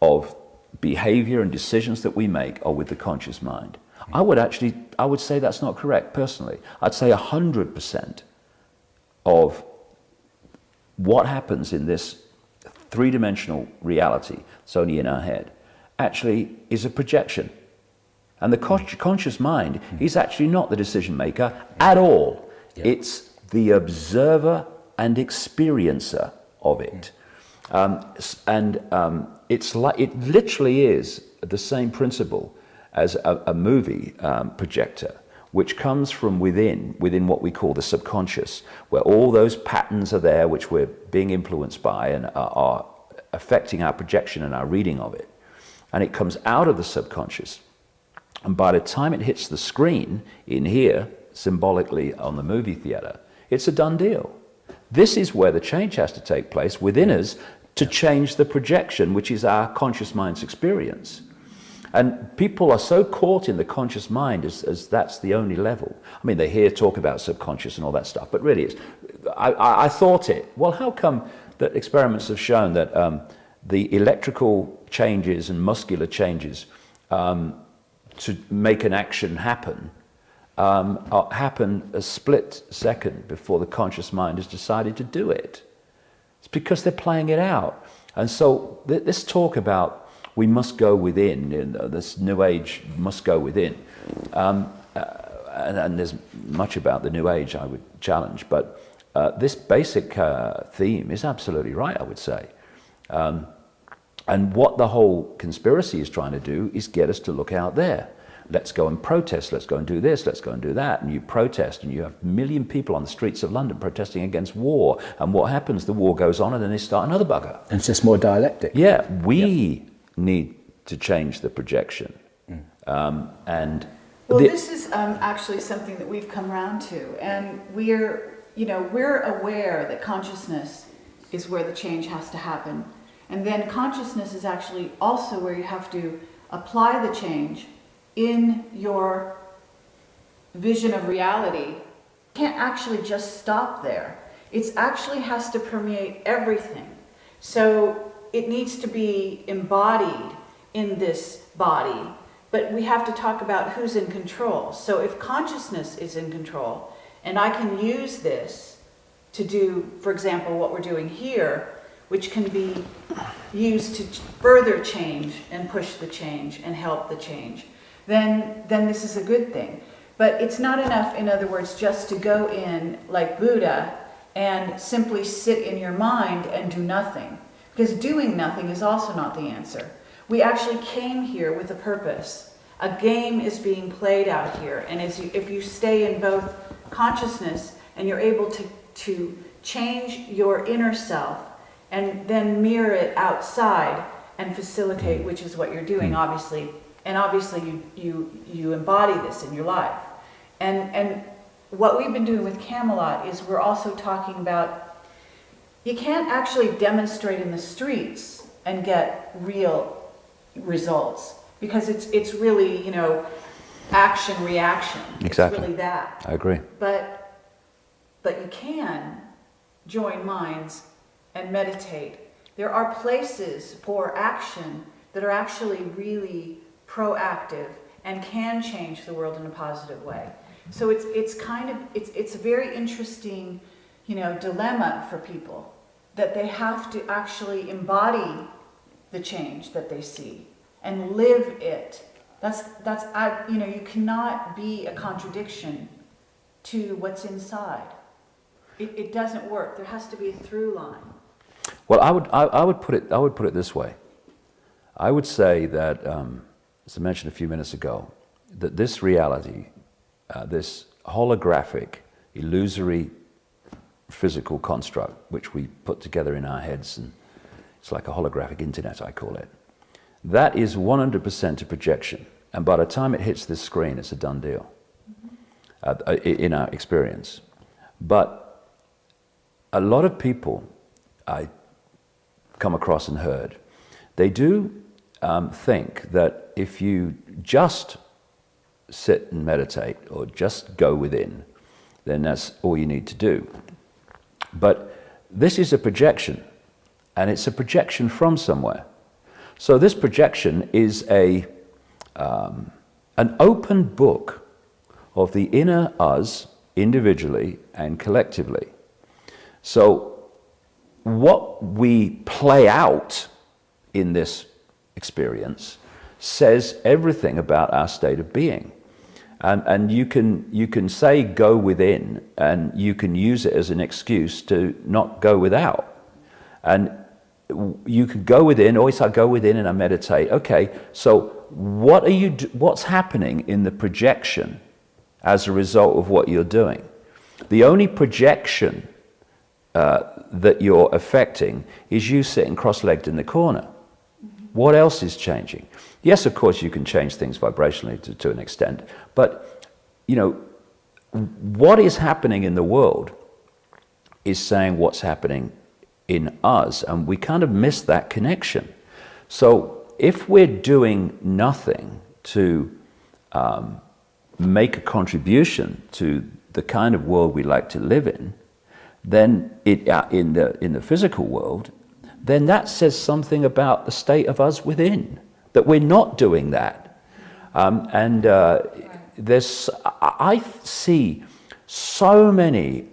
of behavior and decisions that we make are with the conscious mind. I would say that's not correct, personally. I'd say 100% of what happens in this three-dimensional reality, it's only in our head, actually is a projection. And the conscious mind is actually not the decision maker at all. It's the observer and experiencer of it. It's like, it literally is the same principle as a movie projector, which comes from within what we call the subconscious, where all those patterns are there which we're being influenced by and are affecting our projection and our reading of it. And it comes out of the subconscious. And by the time it hits the screen in here, symbolically on the movie theater, it's a done deal. This is where the change has to take place within us to change the projection, which is our conscious mind's experience. And people are so caught in the conscious mind as that's the only level. I mean, they hear talk about subconscious and all that stuff, but really it's, I thought it. Well, how come that experiments have shown that the electrical changes and muscular changes to make an action happen happen a split second before the conscious mind has decided to do it? It's because they're playing it out. And so this talk about we must go within, this New Age must go within, and there's much about the New Age I would challenge, but this basic theme is absolutely right, I would say. And what the whole conspiracy is trying to do is get us to look out there. Let's go and protest, let's go and do this, let's go and do that. And you protest, and you have 1 million people on the streets of London protesting against war. And what happens? The war goes on, and then they start another bugger. And it's just more dialectic. Yeah, we need to change the projection. This is actually something that we've come around to. And we're aware that consciousness is where the change has to happen. And then consciousness is actually also where you have to apply the change in your vision of reality. You can't actually just stop there. It actually has to permeate everything. So it needs to be embodied in this body, but we have to talk about who's in control. So if consciousness is in control, and I can use this to do, for example, what we're doing here, which can be used to further change and push the change and help the change, then this is a good thing. But it's not enough, in other words, just to go in like Buddha and simply sit in your mind and do nothing. Because doing nothing is also not the answer. We actually came here with a purpose. A game is being played out here, and if you stay in both consciousness and you're able to change your inner self and then mirror it outside and facilitate, which is what you're doing, obviously, and obviously you embody this in your life. And what we've been doing with Camelot is we're also talking about, you can't actually demonstrate in the streets and get real results, because it's really, you know, action reaction. Exactly. It's really that. I agree. But you can join minds and meditate. There are places for action that are actually really proactive and can change the world in a positive way. So it's a very interesting, you know, dilemma for people, that they have to actually embody the change that they see and live it. You know, you cannot be a contradiction to what's inside. It doesn't work. There has to be a through line. Well, I would put it this way. I would say that, as I mentioned a few minutes ago, that this reality, this holographic, illusory physical construct, which we put together in our heads, and it's like a holographic internet, I call it, that is 100% a projection. And by the time it hits this screen, it's a done deal, in our experience. But a lot of people I come across and heard, they do think that if you just sit and meditate or just go within, then that's all you need to do. But this is a projection, and it's a projection from somewhere. So this projection is an open book of the inner us, individually and collectively. So what we play out in this experience says everything about our state of being. And you can say go within, and you can use it as an excuse to not go without. And you could go within, always I go within and I meditate. Okay, so what's happening in the projection as a result of what you're doing? The only projection that you're affecting is you sitting cross-legged in the corner. What else is changing? Yes, of course, you can change things vibrationally to an extent, but, you know, what is happening in the world is saying what's happening in us, and we kind of miss that connection. So if we're doing nothing to make a contribution to the kind of world we like to live in, then in the physical world, then that says something about the state of us within, that we're not doing that. I see so many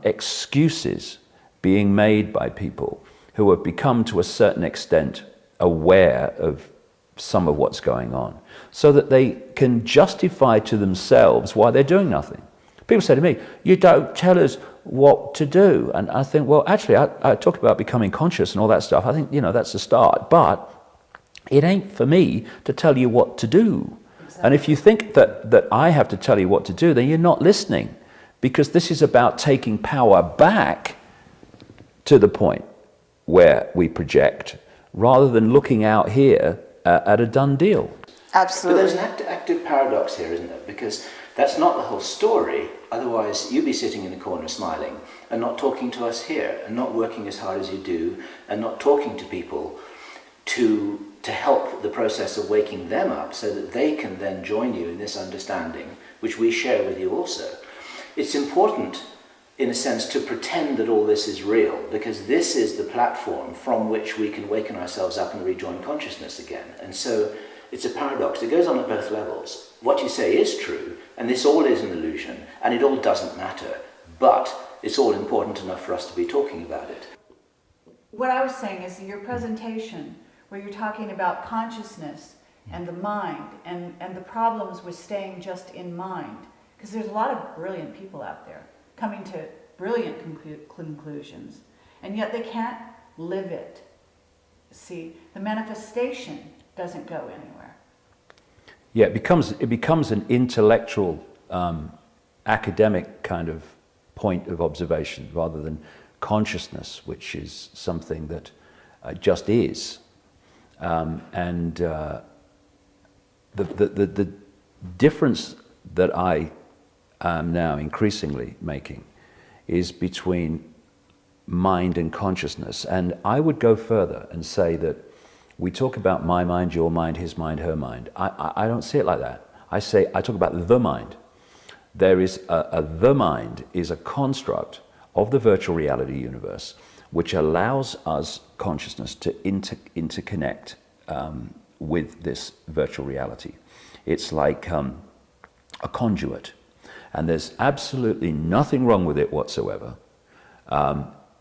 excuses being made by people who have become to a certain extent aware of some of what's going on, so that they can justify to themselves why they're doing nothing. People say to me, you don't tell us what to do. And I think, well, actually, I talk about becoming conscious and all that stuff. I think, you know, that's a start. But it ain't for me to tell you what to do. Exactly. And if you think that I have to tell you what to do, then you're not listening. Because this is about taking power back to the point where we project, rather than looking out here at a done deal. Absolutely. But there's an active paradox here, isn't there? Because that's not the whole story. Otherwise, you'd be sitting in a corner smiling and not talking to us here, and not working as hard as you do, and not talking to people to help the process of waking them up, so that they can then join you in this understanding, which we share with you also. It's important, in a sense, to pretend that all this is real, because this is the platform from which we can waken ourselves up and rejoin consciousness again. And so it's a paradox. It goes on at both levels. What you say is true, and this all is an illusion, and it all doesn't matter, but it's all important enough for us to be talking about it. What I was saying is your presentation, where you're talking about consciousness and the mind, and the problems with staying just in mind, because there's a lot of brilliant people out there coming to brilliant conclusions, and yet they can't live it. See, the manifestation doesn't go anywhere. Yeah, it becomes an intellectual, academic kind of point of observation rather than consciousness, which is something that just is. The difference that I am now increasingly making is between mind and consciousness. And I would go further and say that we talk about my mind, your mind, his mind, her mind. I don't see it like that. I talk about the mind. There is the mind is a construct of the virtual reality universe which allows us consciousness to interconnect with this virtual reality. It's like a conduit, and there's absolutely nothing wrong with it whatsoever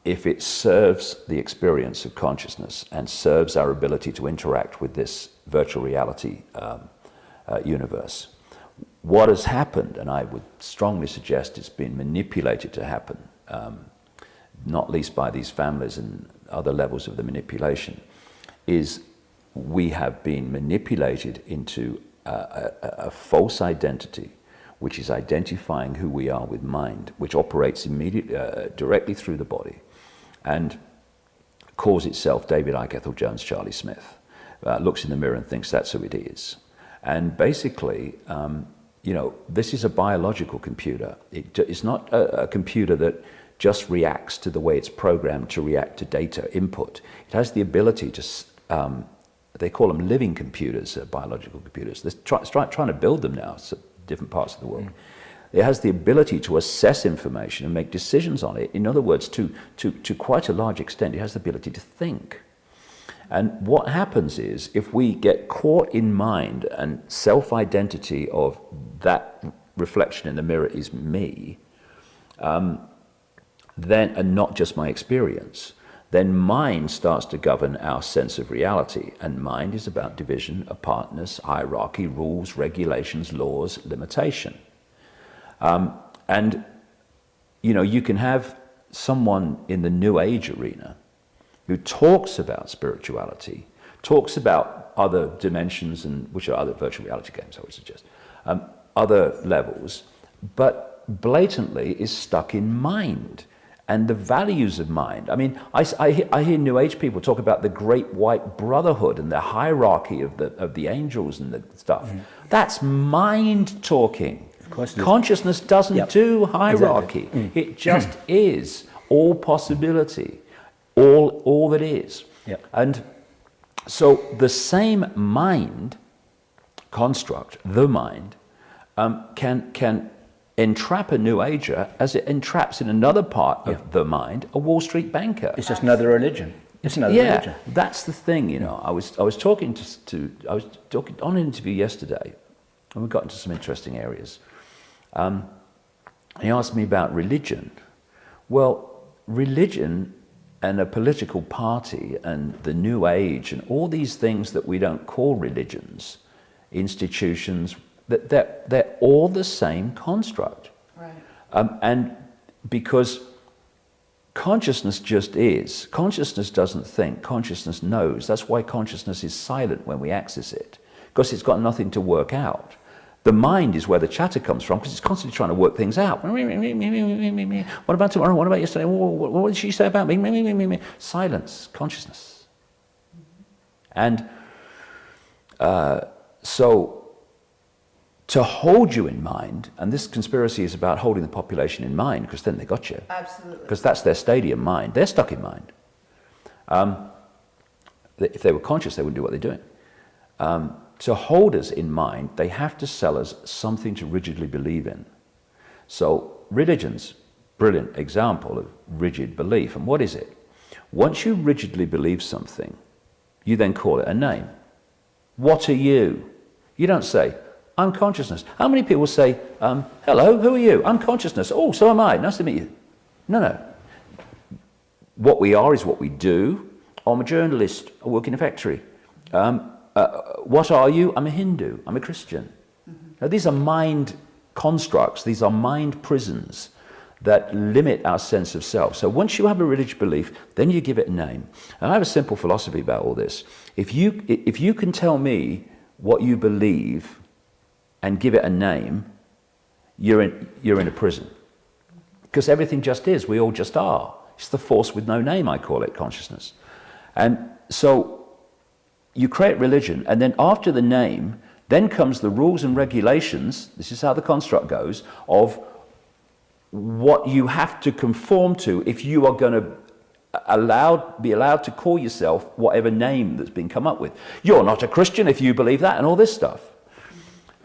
if it serves the experience of consciousness and serves our ability to interact with this virtual reality universe. What has happened, and I would strongly suggest it's been manipulated to happen, not least by these families and other levels of the manipulation, is we have been manipulated into a false identity, which is identifying who we are with mind, which operates directly through the body, and calls itself David Icke, Ethel Jones, Charlie Smith, looks in the mirror and thinks that's who it is. And basically, this is a biological computer. It's not a computer that just reacts to the way it's programmed to react to data input. It has the ability to, they call them living computers, biological computers. They're trying to build them now, so different parts of the world. It has the ability to assess information and make decisions on it. In other words, to quite a large extent, it has the ability to think. And what happens is, if we get caught in mind and self-identity of that reflection in the mirror is me, then, and not just my experience, then mind starts to govern our sense of reality. And mind is about division, apartness, hierarchy, rules, regulations, laws, limitation. You can have someone in the New Age arena who talks about spirituality, talks about other dimensions, and which are other virtual reality games, I would suggest, other levels, but blatantly is stuck in mind and the values of mind. I mean, I hear New Age people talk about the Great White Brotherhood and the hierarchy of the angels and the stuff. That's mind talking. Consciousness doesn't do hierarchy. Exactly. It just is all possibility, all that is. And so the same mind construct, the mind, can entrap a New Ager as it entraps in another part of the mind a Wall Street banker. It's just another religion. It's another religion. That's the thing. I was talking on an interview yesterday, and we got into some interesting areas. He asked me about religion. Well, religion and a political party and the New Age and all these things that we don't call religions, institutions, they're all the same construct. Right. And because consciousness just is. Consciousness doesn't think. Consciousness knows. That's why consciousness is silent when we access it, because it's got nothing to work out. The mind is where the chatter comes from, because it's constantly trying to work things out. What about tomorrow? What about yesterday? What did she say about me? Silence, consciousness. And so to hold you in mind, and this conspiracy is about holding the population in mind, because then they got you. Absolutely. Because that's their stadium mind. They're stuck in mind. If they were conscious, they wouldn't do what they're doing. To hold us in mind, they have to sell us something to rigidly believe in. So religion's brilliant example of rigid belief. And what is it? Once you rigidly believe something, you then call it a name. What are you? You don't say, I'm consciousness. How many people say, hello, who are you? I'm consciousness. Oh, so am I. Nice to meet you. No. What we are is what we do. I'm a journalist. I work in a factory. What are you? I'm a Hindu. I'm a Christian. Now, these are mind constructs. These are mind prisons that limit our sense of self. So once you have a religious belief, then you give it a name. And I have a simple philosophy about all this. If you can tell me what you believe and give it a name, you're in a prison. Because everything just is, we all just are. It's the force with no name, I call it, consciousness. And so you create religion, and then after the name, then comes the rules and regulations, this is how the construct goes, of what you have to conform to if you are going to be allowed to call yourself whatever name that's been come up with. You're not a Christian if you believe that, and all this stuff.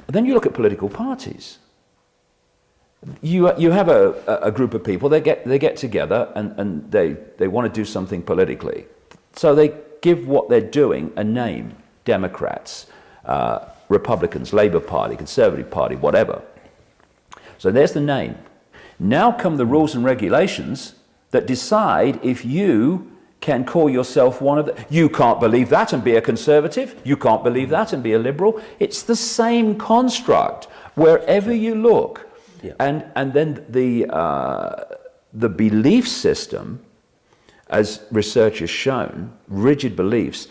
But then you look at political parties. You have a group of people, they get together and they want to do something politically. So they give what they're doing a name. Democrats, Republicans, Labour Party, Conservative Party, whatever. So there's the name. Now come the rules and regulations that decide if you can call yourself one of the... You can't believe that and be a conservative. You can't believe that and be a liberal. It's the same construct wherever you look. Yeah. And then the belief system, as research has shown, rigid beliefs,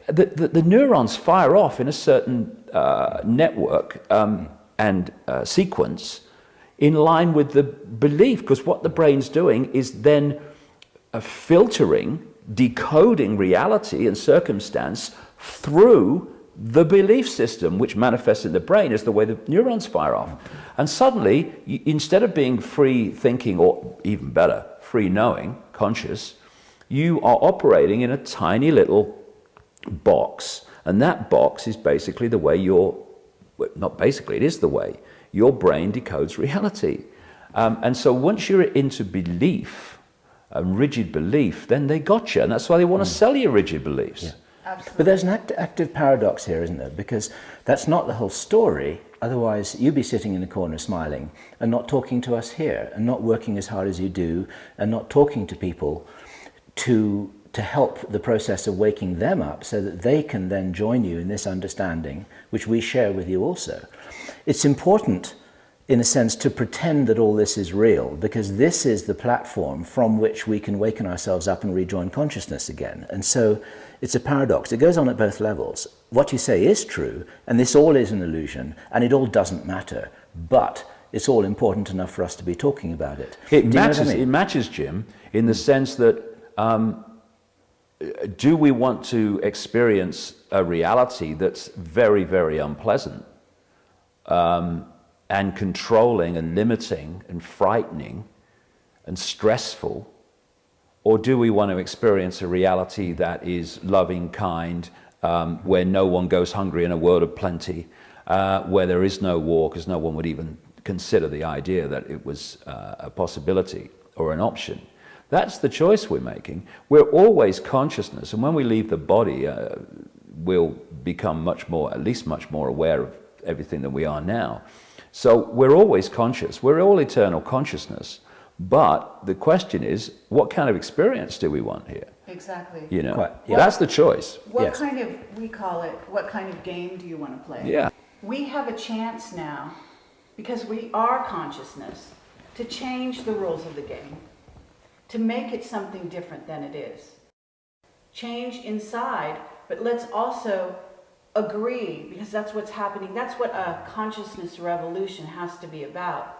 the neurons fire off in a certain network and sequence in line with the belief, because what the brain's doing is then filtering, decoding reality and circumstance through the belief system, which manifests in the brain as the way the neurons fire off. And suddenly, instead of being free thinking, or even better, free knowing, conscious, you are operating in a tiny little box. And that box is basically the way not basically, it is the way your brain decodes reality. And so once you're into belief, rigid belief, then they got you. And that's why they want to sell you rigid beliefs. Yeah. Absolutely. But there's an active paradox here, isn't there? Because that's not the whole story. Otherwise, you'd be sitting in the corner smiling and not talking to us here, and not working as hard as you do, and not talking to people to help the process of waking them up so that they can then join you in this understanding, which we share with you also. It's important, in a sense, to pretend that all this is real, because this is the platform from which we can waken ourselves up and rejoin consciousness again. And so it's a paradox. It goes on at both levels. What you say is true, and this all is an illusion, and it all doesn't matter, but it's all important enough for us to be talking about it. It matches, Jim, in the sense that do we want to experience a reality that's very, very unpleasant and controlling and limiting and frightening and stressful? Or do we want to experience a reality that is loving, kind, where no one goes hungry in a world of plenty, where there is no war, because no one would even consider the idea that it was a possibility or an option? That's the choice we're making. We're always consciousness, and when we leave the body, we'll become at least much more aware of everything than we are now. So we're always conscious. We're all eternal consciousness. But the question is, what kind of experience do we want here? Exactly. You know, that's the choice. What kind of, we call it, what kind of game do you want to play? Yeah. We have a chance now, because we are consciousness, to change the rules of the game, to make it something different than it is. Change inside, but let's also agree, because that's what's happening. That's what a consciousness revolution has to be about.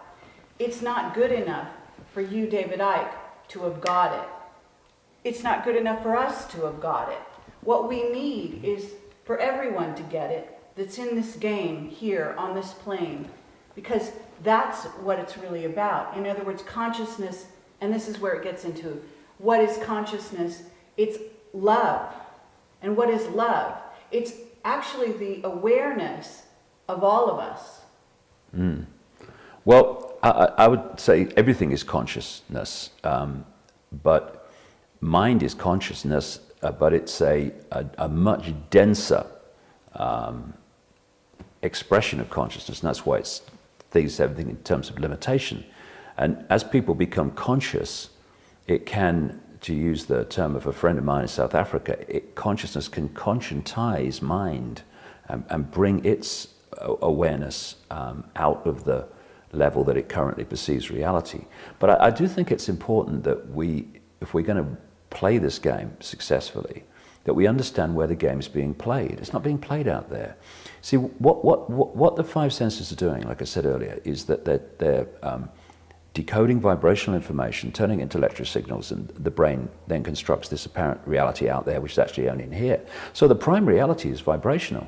It's not good enough for you, David Icke, to have got it. It's not good enough for us to have got it. What we need is for everyone to get it that's in this game here on this plane, because that's what it's really about. In other words, consciousness, and this is where it gets into what is consciousness. It's love. And what is love? It's actually the awareness of all of us. Well, I would say everything is consciousness, but mind is consciousness, but it's a much denser expression of consciousness, and that's why it thinks everything in terms of limitation. And as people become conscious, it can, to use the term of a friend of mine in South Africa, consciousness can conscientize mind and bring its awareness out of the level that it currently perceives reality. But I do think it's important that if we're going to play this game successfully, that we understand where the game is being played. It's not being played out there. See, what the five senses are doing, like I said earlier, is that they're decoding vibrational information, turning it into electric signals, and the brain then constructs this apparent reality out there, which is actually only in here. So the prime reality is vibrational.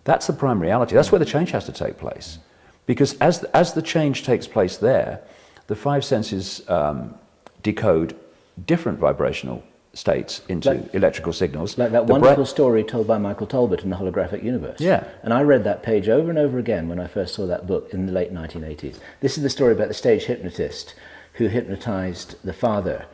That's the prime reality. That's where the change has to take place. Because as the change takes place there, the five senses decode different vibrational states into electrical signals. Like that wonderful story told by Michael Talbot in The Holographic Universe. Yeah. And I read that page over and over again when I first saw that book in the late 1980s. This is the story about the stage hypnotist who hypnotized the father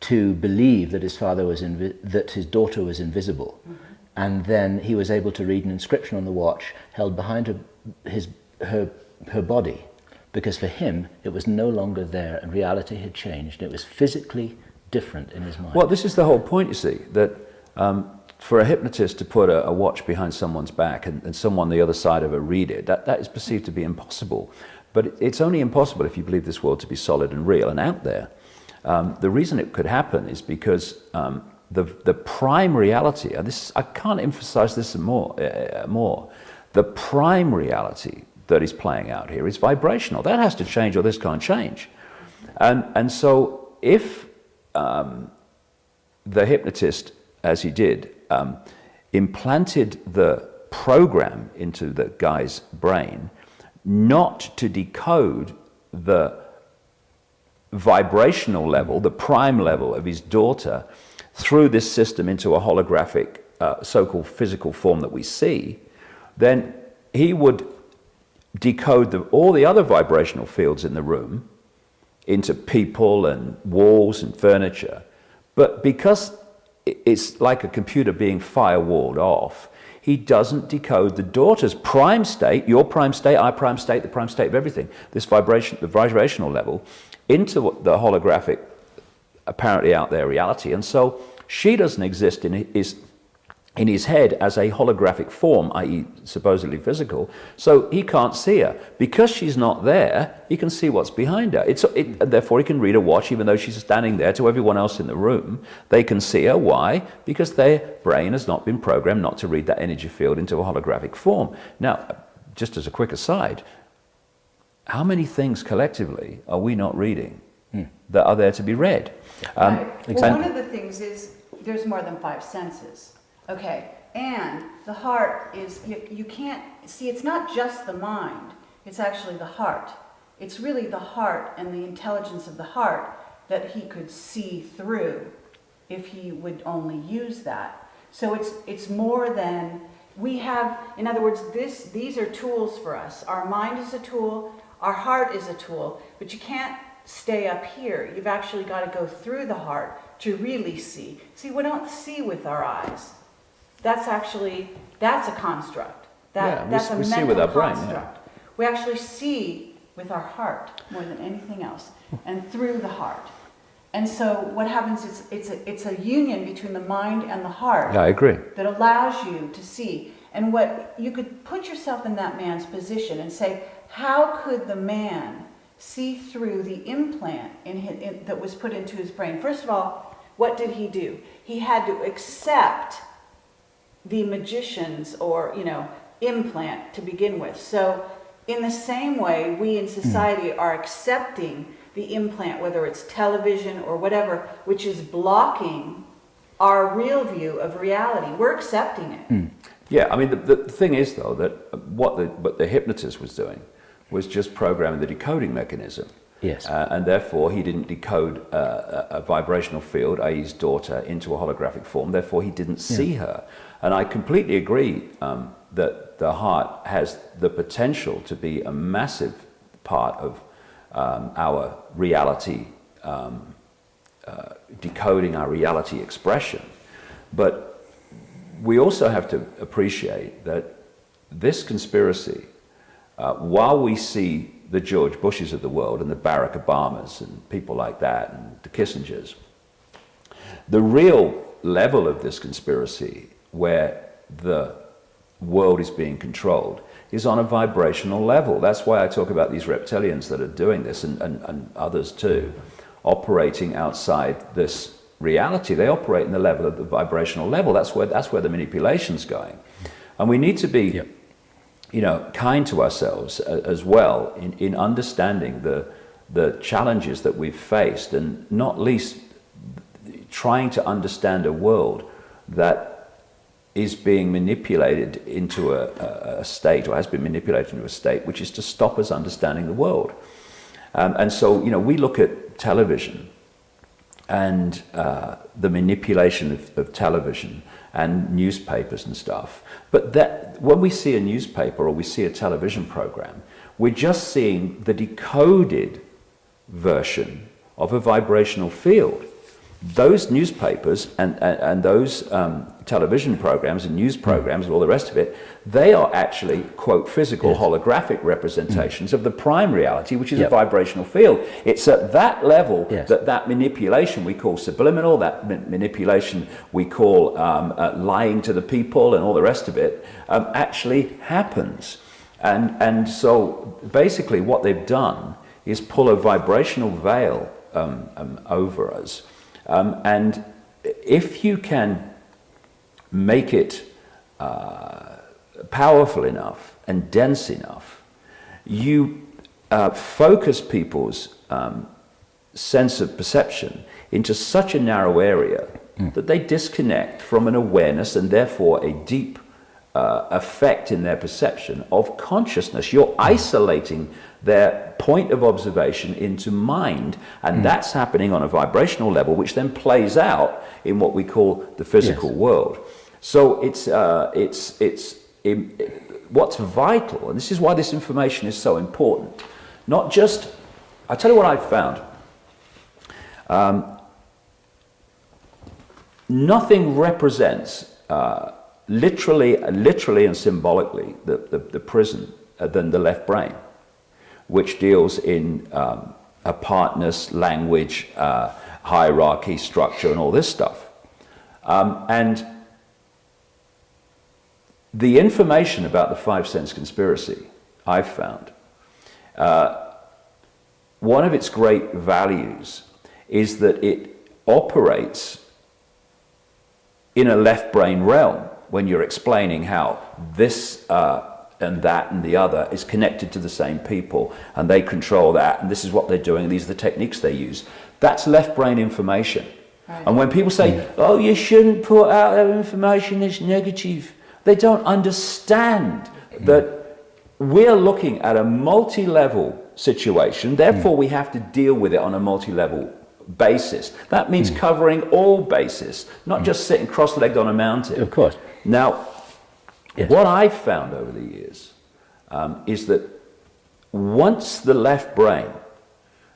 to believe that his father was that his daughter was invisible. Mm-hmm. And then he was able to read an inscription on the watch held behind her body, because for him it was no longer there and reality had changed. It was physically different in his mind. Well, this is the whole point, you see, that for a hypnotist to put a watch behind someone's back and someone on the other side of her read it, that is perceived to be impossible. But it's only impossible if you believe this world to be solid and real and out there. The reason it could happen is because the prime reality, and this, I can't emphasize this more, the prime reality that is playing out here is vibrational. That has to change or this can't change. And so if the hypnotist, as he did, implanted the program into the guy's brain not to decode the vibrational level, the prime level of his daughter, through this system into a holographic so-called physical form that we see, then he would decode all the other vibrational fields in the room into people and walls and furniture. But because it's like a computer being firewalled off, he doesn't decode the daughter's prime state, your prime state, our prime state, the prime state of everything, this vibration, the vibrational level, into the holographic, apparently out there reality. And so she doesn't exist in his head as a holographic form, i.e. supposedly physical, so he can't see her. Because she's not there, he can see what's behind her. Therefore he can read a watch even though she's standing there. To everyone else in the room, they can see her. Why? Because their brain has not been programmed not to read that energy field into a holographic form. Now, just as a quick aside, how many things collectively are we not reading that are there to be read? Right. Well, one of the things is there's more than five senses. Okay, and the heart is, you can't, see, it's not just the mind, it's actually the heart. It's really the heart and the intelligence of the heart that he could see through if he would only use that. So it's more than, we have, in other words, these are tools for us. Our mind is a tool, our heart is a tool, but you can't stay up here. You've actually got to go through the heart to really see. See, we don't see with our eyes. That's a construct. That's a mental see with our brain, construct. Yeah. We actually see with our heart more than anything else, and through the heart. And so what happens is it's a union between the mind and the heart. Yeah, I agree. That allows you to see. And what you could put yourself in that man's position and say, how could the man see through the implant that was put into his brain? First of all, what did he do? He had to accept the magician's implant to begin with. So in the same way, we in society are accepting the implant, whether it's television or whatever, which is blocking our real view of reality. We're accepting it. Yeah, I mean, the thing is, though, that what the hypnotist was doing was just programming the decoding mechanism. Yes. And therefore, he didn't decode a vibrational field, i.e. his daughter, into a holographic form. Therefore, he didn't see her. And I completely agree that the heart has the potential to be a massive part of our reality, decoding our reality expression. But we also have to appreciate that this conspiracy, while we see the George Bushes of the world and the Barack Obamas and people like that and the Kissingers, the real level of this conspiracy where the world is being controlled is on a vibrational level. That's why I talk about these reptilians that are doing this, and others too, operating outside this reality. They operate in the level of the vibrational level. That's where the manipulation's going. And we need to be, kind to ourselves as well in understanding the challenges that we've faced, and not least trying to understand a world that is being manipulated into a state, or has been manipulated into a state, which is to stop us understanding the world. And so, we look at television and the manipulation of television and newspapers and stuff. But that when we see a newspaper or we see a television program, we're just seeing the decoded version of a vibrational field. Those newspapers and those television programs and news programs and all the rest of it, they are actually, quote, physical holographic representations of the prime reality, which is a vibrational field. It's at that level that manipulation we call subliminal, that manipulation we call lying to the people and all the rest of it, actually happens. And so basically what they've done is pull a vibrational veil over us. And if you can make it powerful enough and dense enough, you focus people's sense of perception into such a narrow area that they disconnect from an awareness and therefore a deep effect in their perception of consciousness. You're isolating their point of observation into mind, and that's happening on a vibrational level, which then plays out in what we call the physical world. So what's vital, and this is why this information is so important. Not just, I tell you what I've found. Nothing represents literally and symbolically the prison than the left brain, which deals in apartness, language, hierarchy, structure, and all this stuff. And the information about the 5 sense conspiracy, I've found, one of its great values is that it operates in a left brain realm when you're explaining how this and that and the other is connected to the same people, and they control that, and this is what they're doing, and these are the techniques they use. That's left brain information. Right. And when people say, oh, you shouldn't put out that information, it's negative, they don't understand that we're looking at a multi-level situation, therefore we have to deal with it on a multi-level basis. That means covering all bases, not just sitting cross-legged on a mountain. Of course. Now, what I've found over the years is that once the left brain,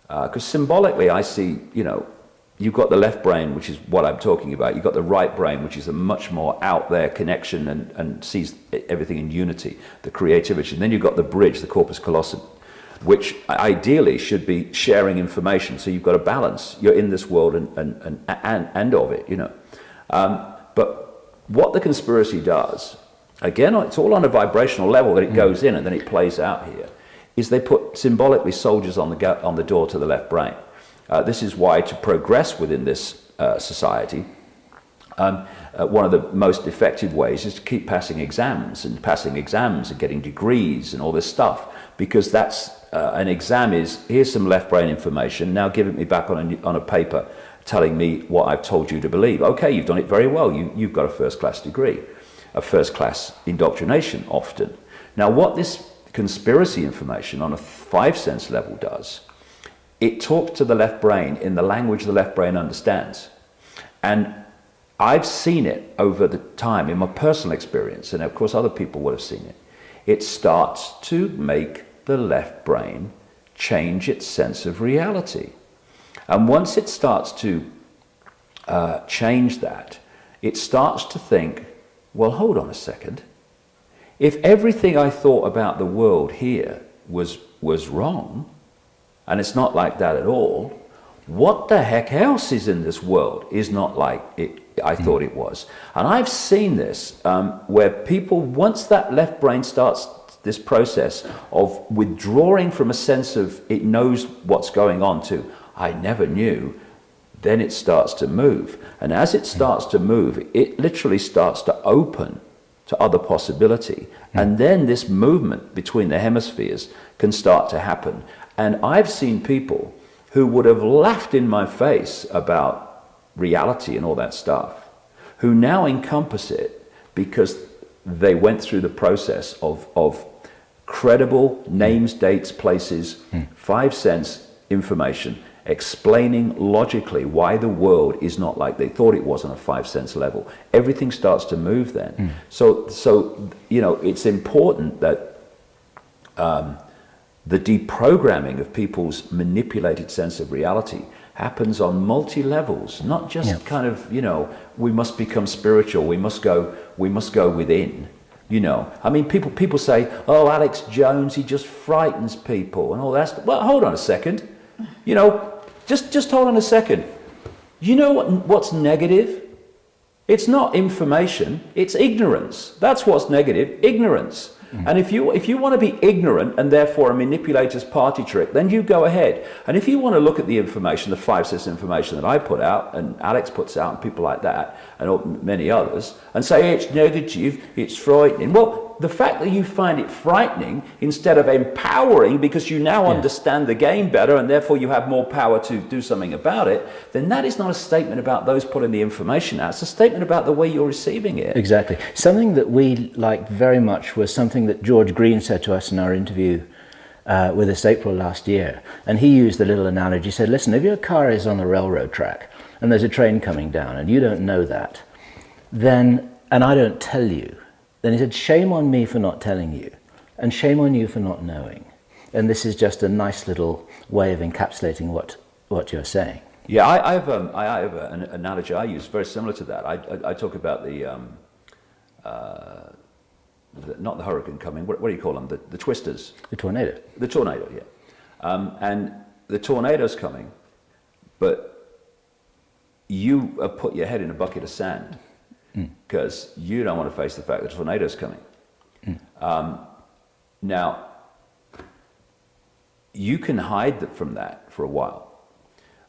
because symbolically I see, you've got the left brain, which is what I'm talking about. You've got the right brain, which is a much more out there connection and sees everything in unity, the creativity. And then you've got the bridge, the corpus callosum, which ideally should be sharing information. So you've got a balance. You're in this world and of it, But what the conspiracy does, again, it's all on a vibrational level that it goes in and then it plays out here, is they put symbolically soldiers on the door to the left brain. This is why, to progress within this society, one of the most effective ways is to keep passing exams and getting degrees and all this stuff, because that's an exam is, here's some left brain information, now give it me back on a paper telling me what I've told you to believe. Okay, you've done it very well, you've got a first-class degree, a first-class indoctrination often. Now what this conspiracy information on a 5 sense level does, it talks to the left brain in the language the left brain understands. And I've seen it over the time in my personal experience, and of course other people would have seen it. It starts to make the left brain change its sense of reality. And once it starts to change that, it starts to think, well, hold on a second. If everything I thought about the world here was wrong, and it's not like that at all, what the heck else is in this world is not like I thought it was. And I've seen this where people, once that left brain starts this process of withdrawing from a sense of it knows what's going on to, I never knew then it starts to move. And as it starts to move, it literally starts to open to other possibility. And then this movement between the hemispheres can start to happen. And I've seen people who would have laughed in my face about reality and all that stuff, who now encompass it because they went through the process of credible names, dates, places, 5 sense information, explaining logically why the world is not like they thought it was on a 5 sense level. Everything starts to move then. So you know, it's important that the deprogramming of people's manipulated sense of reality happens on multi-levels, not just kind of, you know, we must become spiritual, we must go within. You know, I mean, people say, oh, Alex Jones, he just frightens people and all that. Well, hold on a second. You know, just hold on a second. You know what's negative? It's not information, it's ignorance. That's what's negative, ignorance. And if you want to be ignorant and therefore a manipulator's party trick, then you go ahead. And if you want to look at the information, the 5 sense information that I put out and Alex puts out and people like that and many others, and say it's negative, it's frightening. Well, the fact that you find it frightening instead of empowering because you now understand the game better and therefore you have more power to do something about it, then that is not a statement about those putting the information out. It's a statement about the way you're receiving it. Exactly. Something that we liked very much was something that George Green said to us in our interview with us April last year. And he used the little analogy. He said, listen, if your car is on a railroad track and there's a train coming down and you don't know that, then, and I don't tell you, then he said, shame on me for not telling you, and shame on you for not knowing. And this is just a nice little way of encapsulating what you're saying. Yeah, I have an analogy I use very similar to that. I talk about not the hurricane coming, what do you call them? The twisters. The tornado. The tornado, yeah. And the tornado's coming, but you have put your head in a bucket of sand because you don't want to face the fact that the tornado's coming. Now, you can hide from that for a while,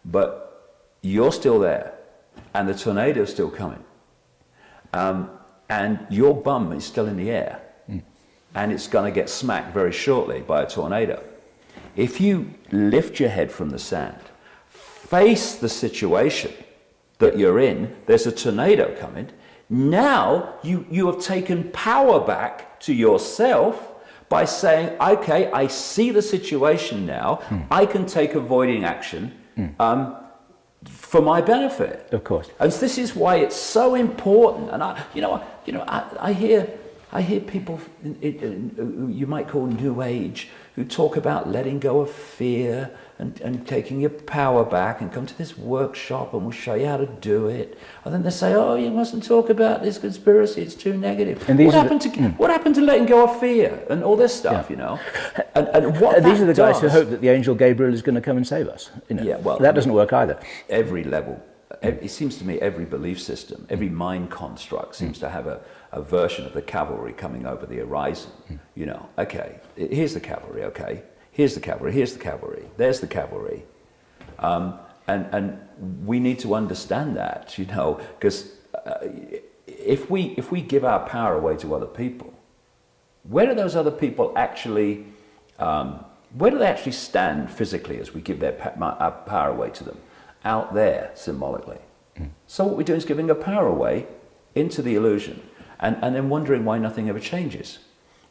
but you're still there, and the tornado's still coming. And your bum is still in the air, and it's going to get smacked very shortly by a tornado. If you lift your head from the sand, face the situation that you're in, there's a tornado coming, now you have taken power back to yourself by saying, okay, I see the situation now, I can take avoiding action for my benefit. Of course. And this is why it's so important. And I hear people you might call New Age who talk about letting go of fear and taking your power back and come to this workshop and we'll show you how to do it. And then they say, oh, you mustn't talk about this conspiracy, it's too negative. And what happened to letting go of fear and all this stuff, you know? And what these are the guys who hope that the angel Gabriel is going to come and save us. You know? Yeah, well, that doesn't work either. Every level, it seems to me every belief system, every mind construct seems to have a version of the cavalry coming over the horizon. You know, okay, here's the cavalry, okay, here's the cavalry, here's the cavalry, there's the cavalry. And we need to understand that, you know, because if we give our power away to other people, where do those other people actually, where do they actually stand physically as we give our power away to them? Out there, symbolically. So what we're doing is giving our power away into the illusion and then wondering why nothing ever changes.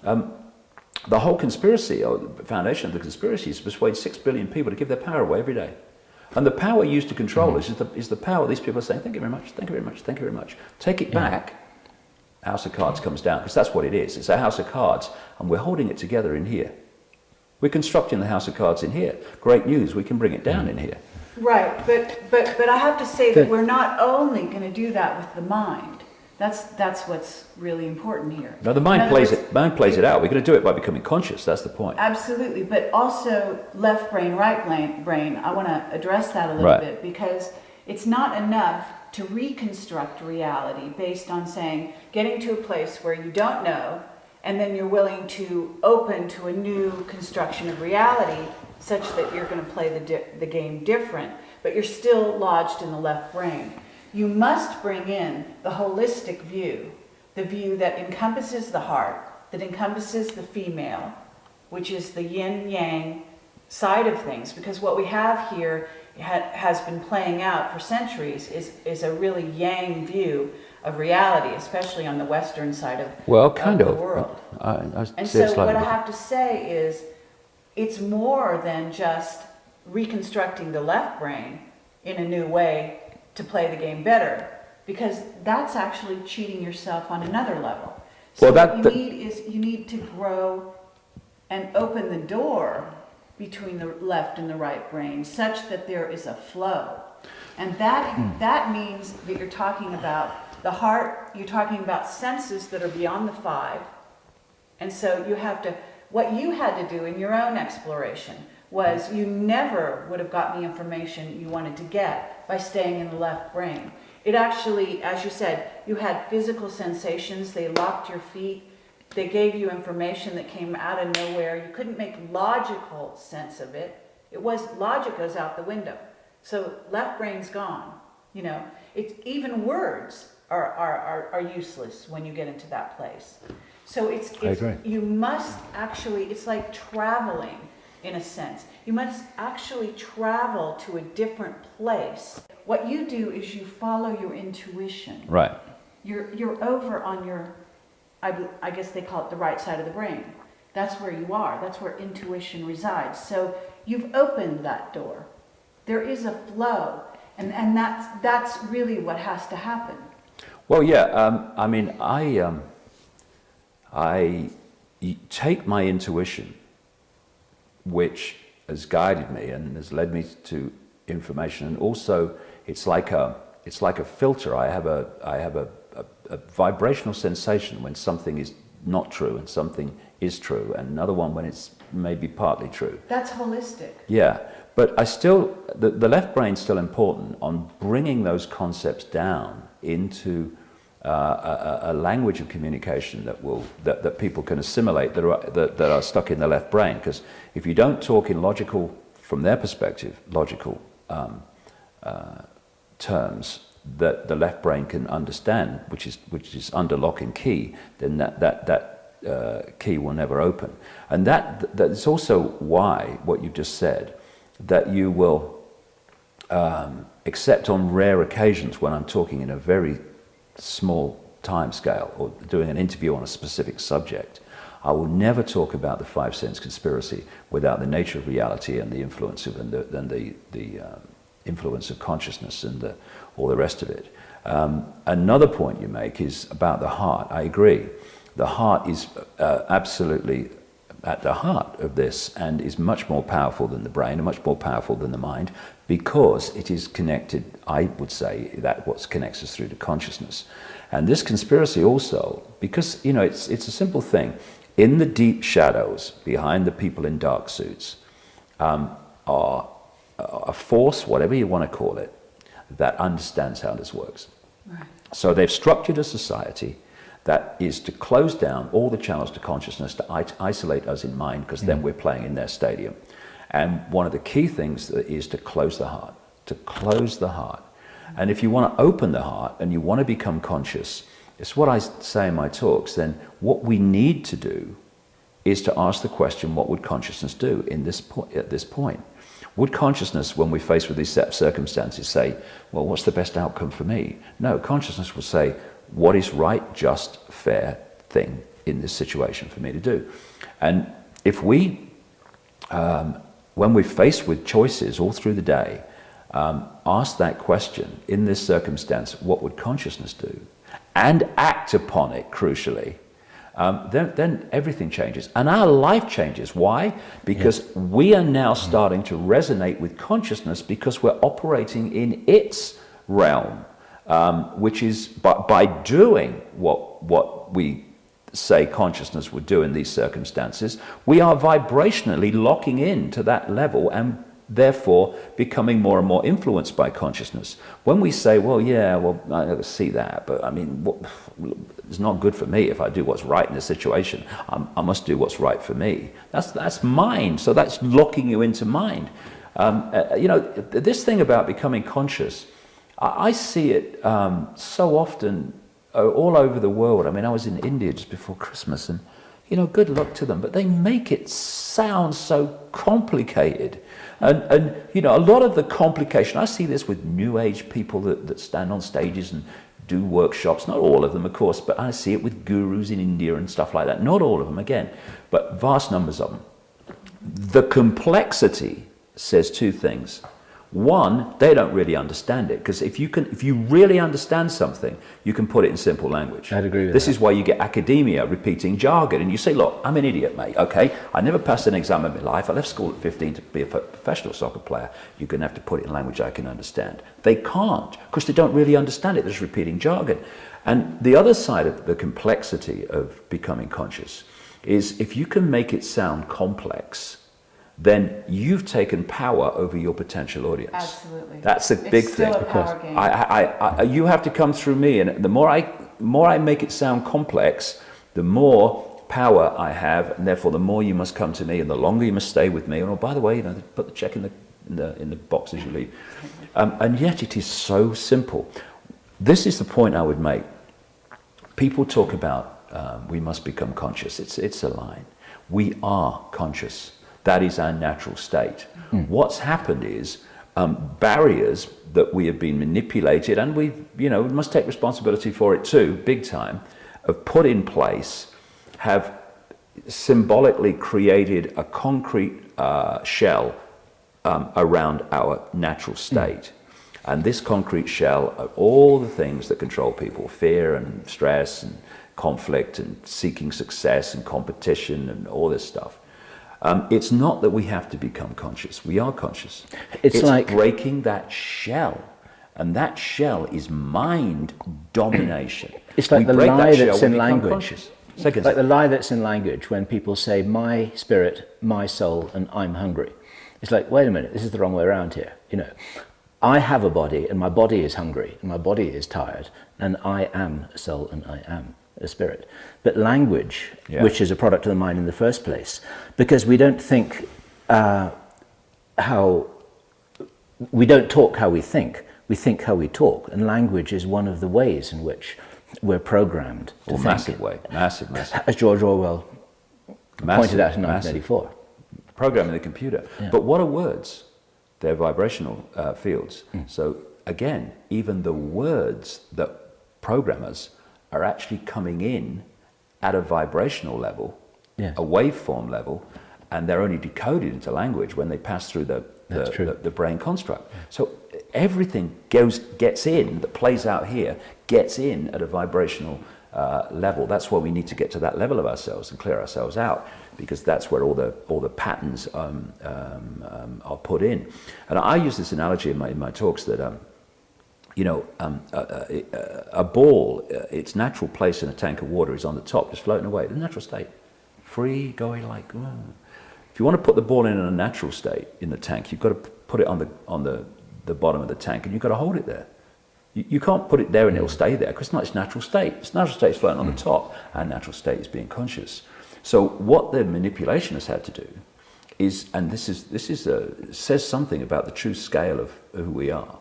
The whole conspiracy, or the foundation of the conspiracy, is to persuade 6 billion people to give their power away every day. And the power used to control is the power these people are saying, thank you very much, thank you very much, thank you very much. Take it back, House of Cards comes down, because that's what it is. It's a House of Cards, and we're holding it together in here. We're constructing the House of Cards in here. Great news, we can bring it down in here. Right, but I have to say that we're not only going to do that with the mind. That's what's really important here. No, the mind plays it out. We're going to do it by becoming conscious. That's the point. Absolutely, but also left brain, right brain. I want to address that a little bit because it's not enough to reconstruct reality based on saying getting to a place where you don't know, and then you're willing to open to a new construction of reality, such that you're going to play the game different. but you're still lodged in the left brain. You must bring in the holistic view, the view that encompasses the heart, that encompasses the female, which is the yin-yang side of things, because what we have here has been playing out for centuries is a really yang view of reality, especially on the western side of the world. And so what I have to say is, it's more than just reconstructing the left brain in a new way to play the game better, because that's actually cheating yourself on another level. So what you need is you need to grow and open the door between the left and the right brain such that there is a flow. And that means that you're talking about the heart, you're talking about senses that are beyond the five. And so you have to, what you had to do in your own exploration was you never would have gotten the information you wanted to get by staying in the left brain. It actually, as you said, you had physical sensations, they locked your feet, they gave you information that came out of nowhere. You couldn't make logical sense of it. It was, logic goes out the window. So left brain's gone. You know, it's, even words are useless when you get into that place. So it's you must actually, it's like traveling in a sense. You must actually travel to a different place. What you do is you follow your intuition. Right. You're over on your, I guess they call it the right side of the brain. That's where you are. That's where intuition resides. So you've opened that door. There is a flow, and that's really what has to happen. Well, yeah. I mean, I take my intuition, which has guided me and has led me to information, and also it's like a filter. I have a vibrational sensation when something is not true and something is true, and another one when it's maybe partly true. That's holistic. Yeah, but I still, the left brain's still important on bringing those concepts down into a language of communication that people can assimilate that are stuck in the left brain. Because if you don't talk in logical, from their perspective, logical terms that the left brain can understand, which is under lock and key, then that key will never open. And that's also why what you've just said, that you will except on rare occasions when I'm talking in a very small time scale or doing an interview on a specific subject, I will never talk about the five sense conspiracy without the nature of reality and the influence of the influence of consciousness and all the rest of it. Another point you make is about the heart. I agree. The heart is absolutely at the heart of this and is much more powerful than the brain and much more powerful than the mind, because it is connected, I would say, that what connects us through to consciousness. And this conspiracy also, because, you know, it's a simple thing. In the deep shadows, behind the people in dark suits, are a force, whatever you want to call it, that understands how this works. Right. So they've structured a society that is to close down all the channels to consciousness, to isolate us in mind, because then we're playing in their stadium. And one of the key things is to close the heart, to close the heart. And if you want to open the heart and you want to become conscious, it's what I say in my talks, then what we need to do is to ask the question, what would consciousness do at this point? Would consciousness, when we're faced with these set of circumstances, say, well, what's the best outcome for me? No, consciousness will say, what is right, just, fair thing in this situation for me to do? And if we, when we're faced with choices all through the day, ask that question, in this circumstance, what would consciousness do? And act upon it, crucially, then everything changes. And our life changes. Why? Because we are now starting to resonate with consciousness because we're operating in its realm, which is by doing what we say consciousness would do in these circumstances, we are vibrationally locking in to that level and therefore becoming more and more influenced by consciousness. When we say, well, yeah, well, I see that, but I mean, it's not good for me if I do what's right in this situation. I must do what's right for me. That's mind, so that's locking you into mind. You know, this thing about becoming conscious, I see it so often all over the world. I mean, I was in India just before Christmas, and you know, good luck to them, but they make it sound so complicated. And you know, a lot of the complication, I see this with New Age people that stand on stages and do workshops, not all of them, of course, but I see it with gurus in India and stuff like that. Not all of them, again, but vast numbers of them. The complexity says two things. One, they don't really understand it, because if you really understand something, you can put it in simple language. I'd agree with This that. is why you get academia repeating jargon, and you say, look, I'm an idiot, mate, okay? I never passed an exam in my life. I left school at 15 to be a professional soccer player. You're going to have to put it in language I can understand. They can't, because they don't really understand it. They're just repeating jargon. And the other side of the complexity of becoming conscious is if you can make it sound complex, then you've taken power over your potential audience. Absolutely. That's a big thing. It's still a power game. You have to come through me, and the more I make it sound complex, the more power I have, and therefore the more you must come to me, and the longer you must stay with me. And oh, by the way, you know, put the check in the box as you leave. And yet it is so simple. This is the point I would make. People talk about we must become conscious. It's a line. We are conscious. That is our natural state. What's happened is barriers that we have been manipulated, and we must take responsibility for it too, big time, have put in place, have symbolically created a concrete shell around our natural state. And this concrete shell are all the things that control people: fear and stress and conflict and seeking success and competition and all this stuff. It's not that we have to become conscious. We are conscious. It's like breaking that shell. And that shell is mind domination. It's like the lie that's in language. Like the lie that's in language when people say, my spirit, my soul, and I'm hungry. It's like, wait a minute, this is the wrong way around here. You know, I have a body, and my body is hungry, and my body is tired, and I am a soul, and I am a spirit. But language, which is a product of the mind in the first place, because we don't think we don't talk how we think how we talk, and language is one of the ways in which we're programmed to think. Massive way, massive. As George Orwell pointed out in 1984. Programming the computer. Yeah. But what are words? They're vibrational fields. So again, even the words that program us are actually coming in at a vibrational level, a waveform level, and they're only decoded into language when they pass through the brain construct. So everything gets in, that plays out here, gets in at a vibrational level. That's why we need to get to that level of ourselves and clear ourselves out, because that's where all the patterns are put in. And I use this analogy in my talks that a ball, its natural place in a tank of water is on the top, just floating away, the natural state, free, going like. If you want to put the ball in a natural state in the tank, you've got to put it on the bottom of the tank, and you've got to hold it there. You can't put it there and it'll stay there, because it's not its natural state. Its natural state is floating on the top. Our natural state is being conscious. So what the manipulation has had to do is, and this says something about the true scale of who we are.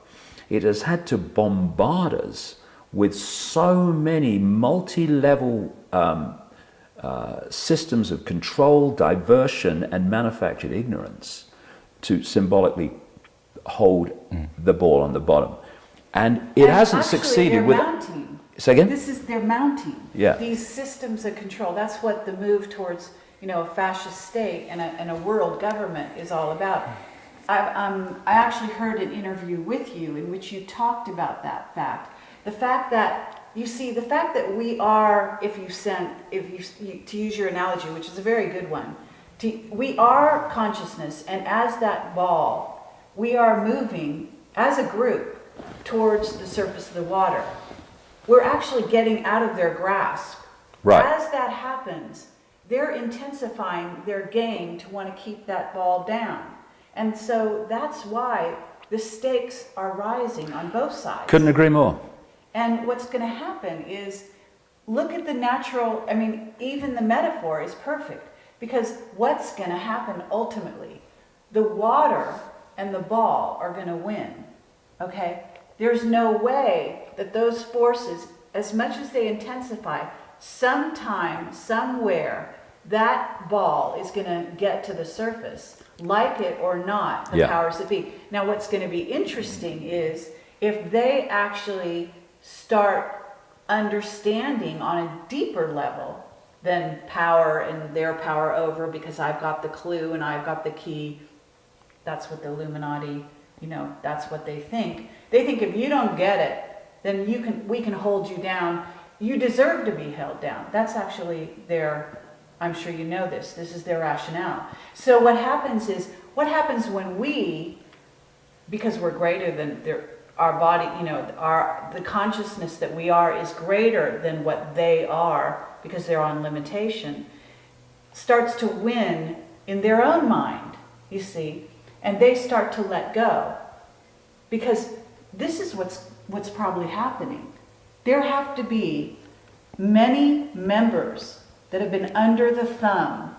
It has had to bombard us with so many multi-level systems of control, diversion, and manufactured ignorance to symbolically hold the ball on the bottom. And it hasn't succeeded with... Mounting. Say again? They're mounting. Yeah. These systems of control. That's what the move towards, a fascist state and a world government is all about. I actually heard an interview with you in which you talked about that fact. The fact that we are, to use your analogy, which is a very good one, we are consciousness, and as that ball, we are moving as a group towards the surface of the water. We're actually getting out of their grasp. Right. As that happens, they're intensifying their game to want to keep that ball down. And so that's why the stakes are rising on both sides. Couldn't agree more. And what's going to happen is, look at the natural, even the metaphor is perfect, because what's going to happen ultimately? The water and the ball are going to win. Okay? There's no way that those forces, as much as they intensify, sometime, somewhere, that ball is going to get to the surface, like it or not, the powers that be. Now, what's going to be interesting is if they actually start understanding on a deeper level than power and their power over, because I've got the clue and I've got the key. That's what the Illuminati, that's what they think. They think if you don't get it, then we can hold you down. You deserve to be held down. That's actually their, I'm sure you know this is their rationale. So what happens when we, because we're greater than our body, the consciousness that we are is greater than what they are, because they're on limitation, starts to win in their own mind, you see, and they start to let go. Because this is what's probably happening. There have to be many members that have been under the thumb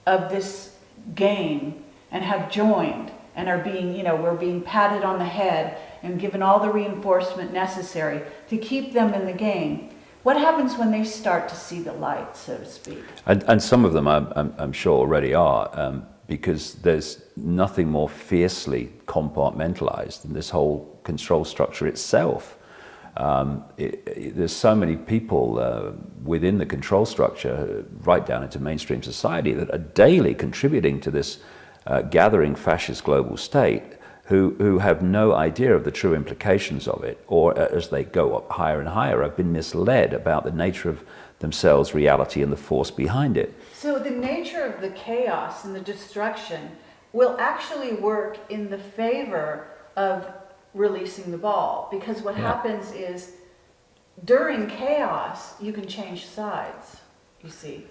of this game and have joined and are being, we're being patted on the head and given all the reinforcement necessary to keep them in the game. What happens when they start to see the light, so to speak? And some of them, I'm sure, already are, because there's nothing more fiercely compartmentalized than this whole control structure itself. There's so many people within the control structure, right down into mainstream society, that are daily contributing to this gathering fascist global state, who have no idea of the true implications of it, or as they go up higher and higher, have been misled about the nature of themselves, reality, and the force behind it. So the nature of the chaos and the destruction will actually work in the favor of releasing the ball, because what happens is during chaos you can change sides, you see.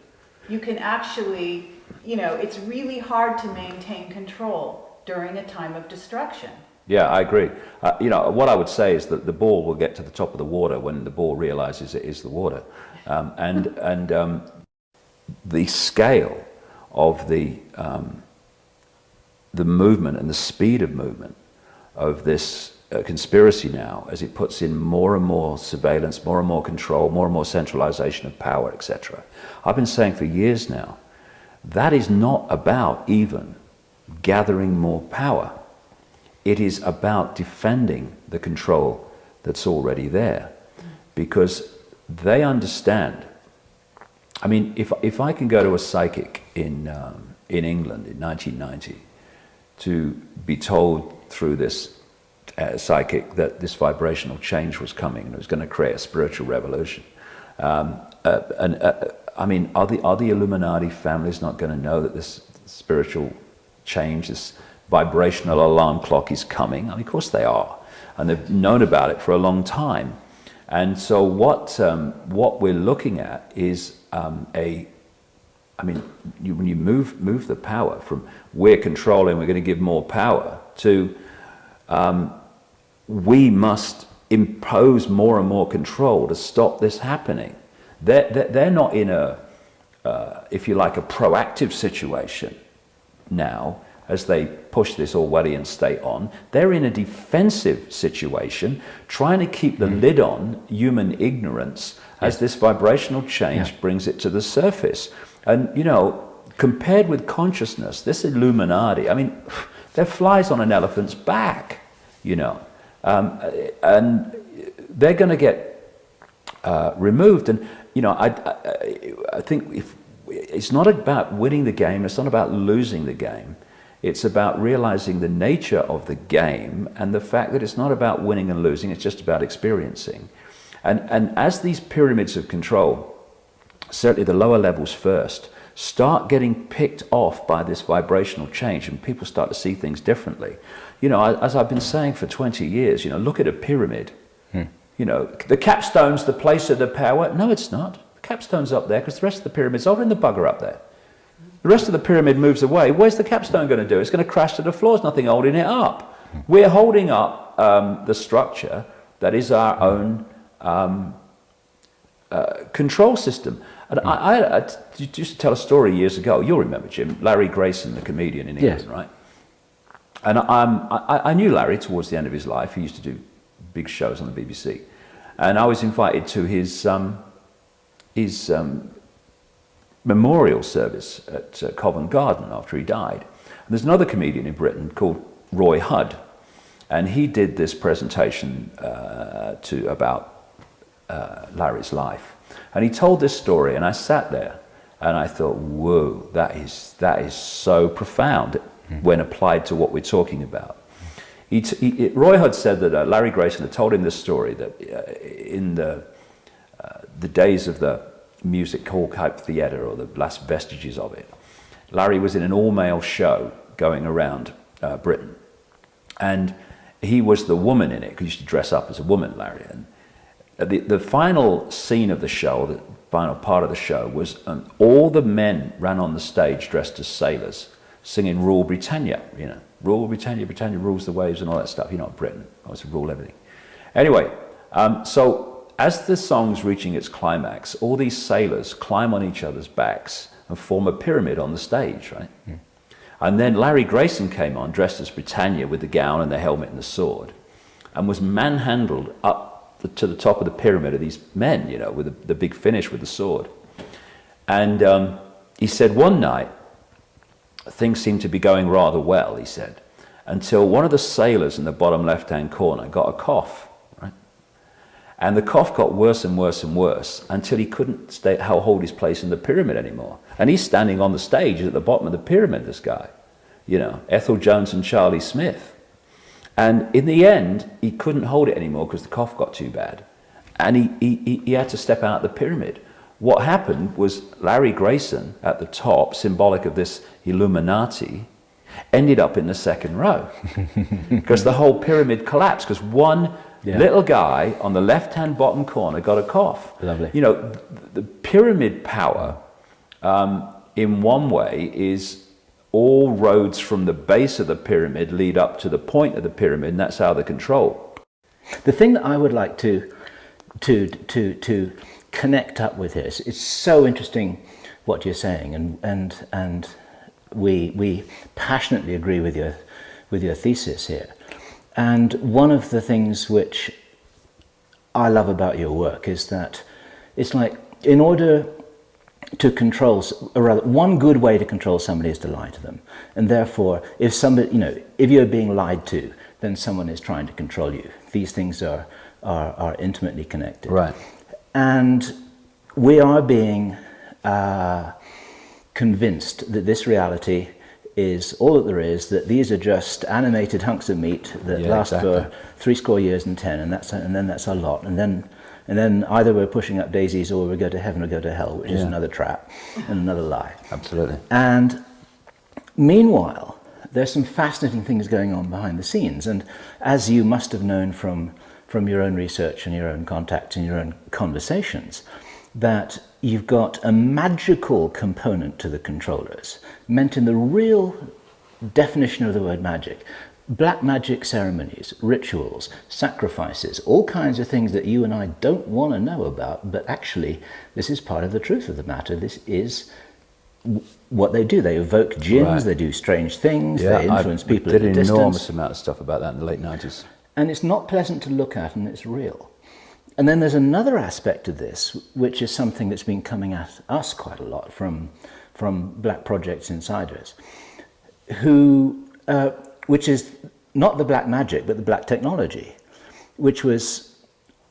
You can actually, it's really hard to maintain control during a time of destruction. Yeah, I agree. What I would say is that the ball will get to the top of the water when the ball realizes it is the water. The scale of the movement and the speed of movement of this conspiracy now, as it puts in more and more surveillance, more and more control, more and more centralization of power, etc. I've been saying for years now, that is not about even gathering more power. It is about defending the control that's already there, because they understand. I mean, if I can go to a psychic in England in 1990 to be told through this psychic that this vibrational change was coming and it was going to create a spiritual revolution, I mean, are the Illuminati families not going to know that this spiritual change, this vibrational alarm clock is coming? I mean, of course they are, and they've known about it for a long time. And so what we're looking at is when you move the power from we're controlling, we're going to give more power, to we must impose more and more control to stop this happening. They're not in a, if you like, a proactive situation now, as they push this Orwellian state on. They're in a defensive situation, trying to keep the lid on human ignorance as this vibrational change brings it to the surface. And, compared with consciousness, this Illuminati, I mean, they're flies on an elephant's back, and they're going to get removed. And, I think it's not about winning the game, it's not about losing the game. It's about realizing the nature of the game and the fact that it's not about winning and losing, it's just about experiencing. And as these pyramids of control, certainly the lower levels first, start getting picked off by this vibrational change and people start to see things differently. As I've been saying for 20 years, look at a pyramid. The capstone's the place of the power. No, it's not. The capstone's up there because the rest of the pyramid's holding the bugger up there. The rest of the pyramid moves away. Where's the capstone going to do? It's going to crash to the floor. There's nothing holding it up. We're holding up the structure that is our own control system. And I used to tell a story years ago. You'll remember, Jim. Larry Grayson, the comedian in England, right? And I knew Larry towards the end of his life. He used to do big shows on the BBC. And I was invited to his memorial service at Covent Garden after he died. And there's another comedian in Britain called Roy Hudd. And he did this presentation about Larry's life. And he told this story, and I sat there and I thought, whoa, that is so profound when applied to what we're talking about. Roy Hudd said that Larry Grayson had told him this story, that in the days of the music hall type theatre, or the last vestiges of it, Larry was in an all-male show going around Britain. And he was the woman in it, because he used to dress up as a woman, Larry. And the final scene of the show, the final part of the show, was all the men ran on the stage dressed as sailors, singing Rule Britannia, you know. Rule Britannia, Britannia rules the waves and all that stuff. You're not Britain, I was to rule everything. Anyway, so as the song's reaching its climax, all these sailors climb on each other's backs and form a pyramid on the stage, right? Mm. And then Larry Grayson came on, dressed as Britannia with the gown and the helmet and the sword, and was manhandled up to the top of the pyramid of these men, you know, with the big finish with the sword. And he said one night, things seemed to be going rather well, he said, until one of the sailors in the bottom left-hand corner got a cough, right? And the cough got worse and worse and worse until he couldn't hold his place in the pyramid anymore. And he's standing on the stage at the bottom of the pyramid, this guy, you know, Ethel Jones and Charlie Smith. And in the end, he couldn't hold it anymore because the cough got too bad. And he had to step out of the pyramid. What happened was Larry Grayson at the top, symbolic of this Illuminati, ended up in the second row because the whole pyramid collapsed because one little guy on the left-hand bottom corner got a cough. Lovely. You know, the pyramid power, in one way, is all roads from the base of the pyramid lead up to the point of the pyramid, and that's how they control. The thing that I would like to connect up with this, it's so interesting what you're saying, and we passionately agree with your thesis here. And one of the things which I love about your work is that it's like, in order to control, or rather, one good way to control somebody is to lie to them. And therefore, if somebody, you know, if you're being lied to, then someone is trying to control you. These things are intimately connected. Right. And we are being convinced that this reality is all that there is, that these are just animated hunks of meat that last for 70 years and 10, and then that's our lot. And then either we're pushing up daisies or we go to heaven or go to hell, which is another trap and another lie. Absolutely. And meanwhile, there's some fascinating things going on behind the scenes. And as you must have known from your own research and your own contacts and your own conversations, that you've got a magical component to the controllers, meant in the real definition of the word magic. Black magic ceremonies, rituals, sacrifices, all kinds of things that you and I don't want to know about, but actually this is part of the truth of the matter. This is what they do. They evoke jinns, they do strange things, they influence people at a distance. I did an enormous amount of stuff about that in the late 90s. And it's not pleasant to look at, and it's real. And then there's another aspect of this, which is something that's been coming at us quite a lot from Black Project's insiders, which is not the black magic, but the black technology, which was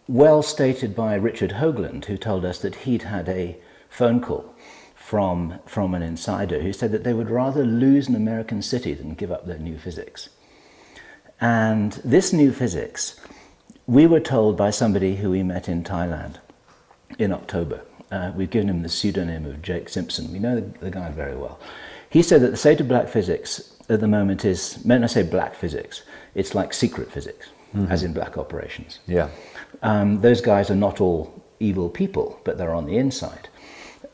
well stated by Richard Hoagland, who told us that he'd had a phone call from an insider who said that they would rather lose an American city than give up their new physics. And this new physics, we were told by somebody who we met in Thailand in October. We've given him the pseudonym of Jake Simpson. We know the guy very well. He said that the state of black physics at the moment is, when I say black physics, it's like secret physics, as in black operations. Yeah. Those guys are not all evil people, but they're on the inside.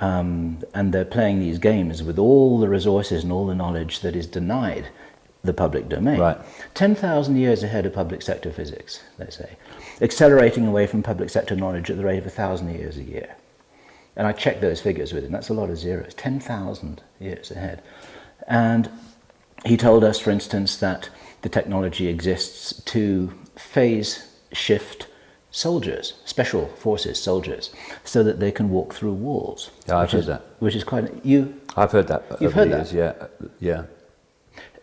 And they're playing these games with all the resources and all the knowledge that is denied the public domain. Right. 10,000 years ahead of public sector physics, they say, accelerating away from public sector knowledge at the rate of 1,000 years a year. And I checked those figures with him. That's a lot of zeros. 10,000 years ahead. And he told us, for instance, that the technology exists to phase shift soldiers, special forces soldiers, so that they can walk through walls. Yeah, I've heard that. Which is quite... I've heard that. You've heard that? Yeah.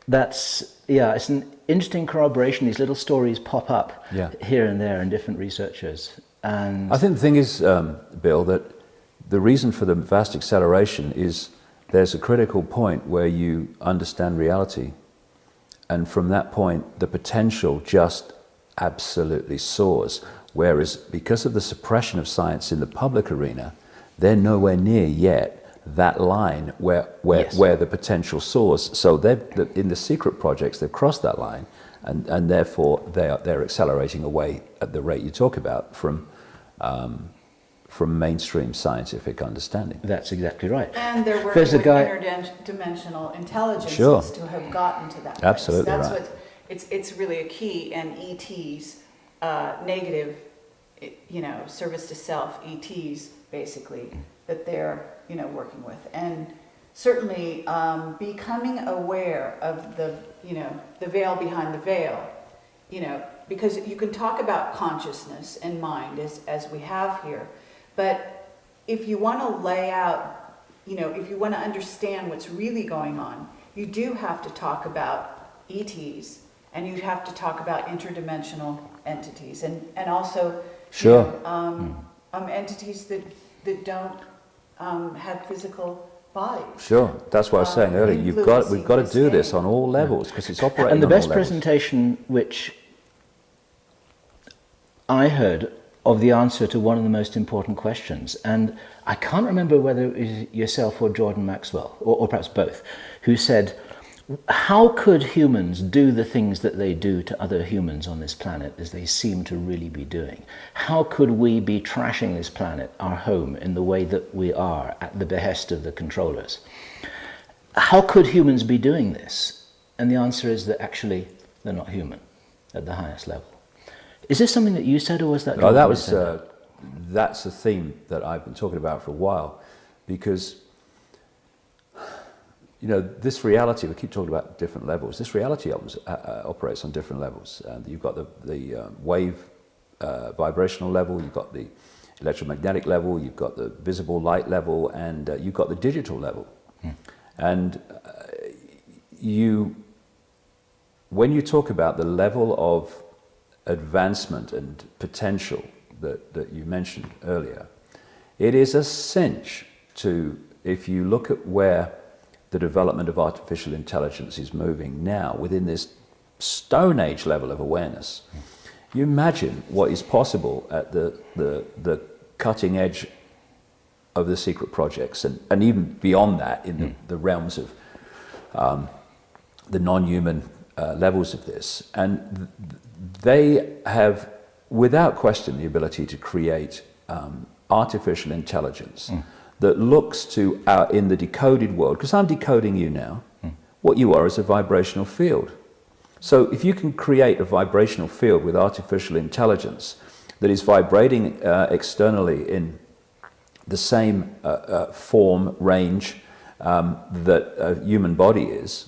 It's an interesting corroboration. These little stories pop up here and there in different researchers. And I think the thing is, Bill, that the reason for the vast acceleration is there's a critical point where you understand reality, and from that point the potential just absolutely soars. Whereas because of the suppression of science in the public arena, they're nowhere near yet that line where the potential soars. So in the secret projects they've crossed that line, and therefore they're accelerating away at the rate you talk about from mainstream scientific understanding. That's exactly right. And they're working with interdimensional intelligences to have gotten to that Absolutely place. That's right. It's really a key. And ETs, negative, service to self, ETs, basically, that they're working with. And certainly becoming aware of the veil behind the veil, because you can talk about consciousness and mind as we have here, but if you want to lay out, if you want to understand what's really going on, you do have to talk about ETs, and you have to talk about interdimensional entities, and also entities that don't have physical bodies. Sure, that's what I was saying earlier. We've got to do this on all levels, because it's operating and the on all best levels. presentation which I heard of the answer to one of the most important questions, and I can't remember whether it was yourself or Jordan Maxwell, or perhaps both, who said, how could humans do the things that they do to other humans on this planet as they seem to really be doing? How could we be trashing this planet, our home, in the way that we are at the behest of the controllers? How could humans be doing this? And the answer is that actually they're not human at the highest level. Is this something that you said, or was that? Oh, that's a theme that I've been talking about for a while, because this reality, we keep talking about different levels. This reality operates on different levels. You've got the wave vibrational level, you've got the electromagnetic level, you've got the visible light level, and you've got the digital level. And when you talk about the level of advancement and potential that you mentioned earlier, it is a cinch to, if you look at where the development of artificial intelligence is moving now within this Stone Age level of awareness. You imagine what is possible at the cutting edge of the secret projects, and even beyond that in the realms of the non-human levels of this. And they have, without question, the ability to create artificial intelligence that looks to in the decoded world, because I'm decoding you now, what you are is a vibrational field. So if you can create a vibrational field with artificial intelligence that is vibrating externally in the same form, range that a human body is,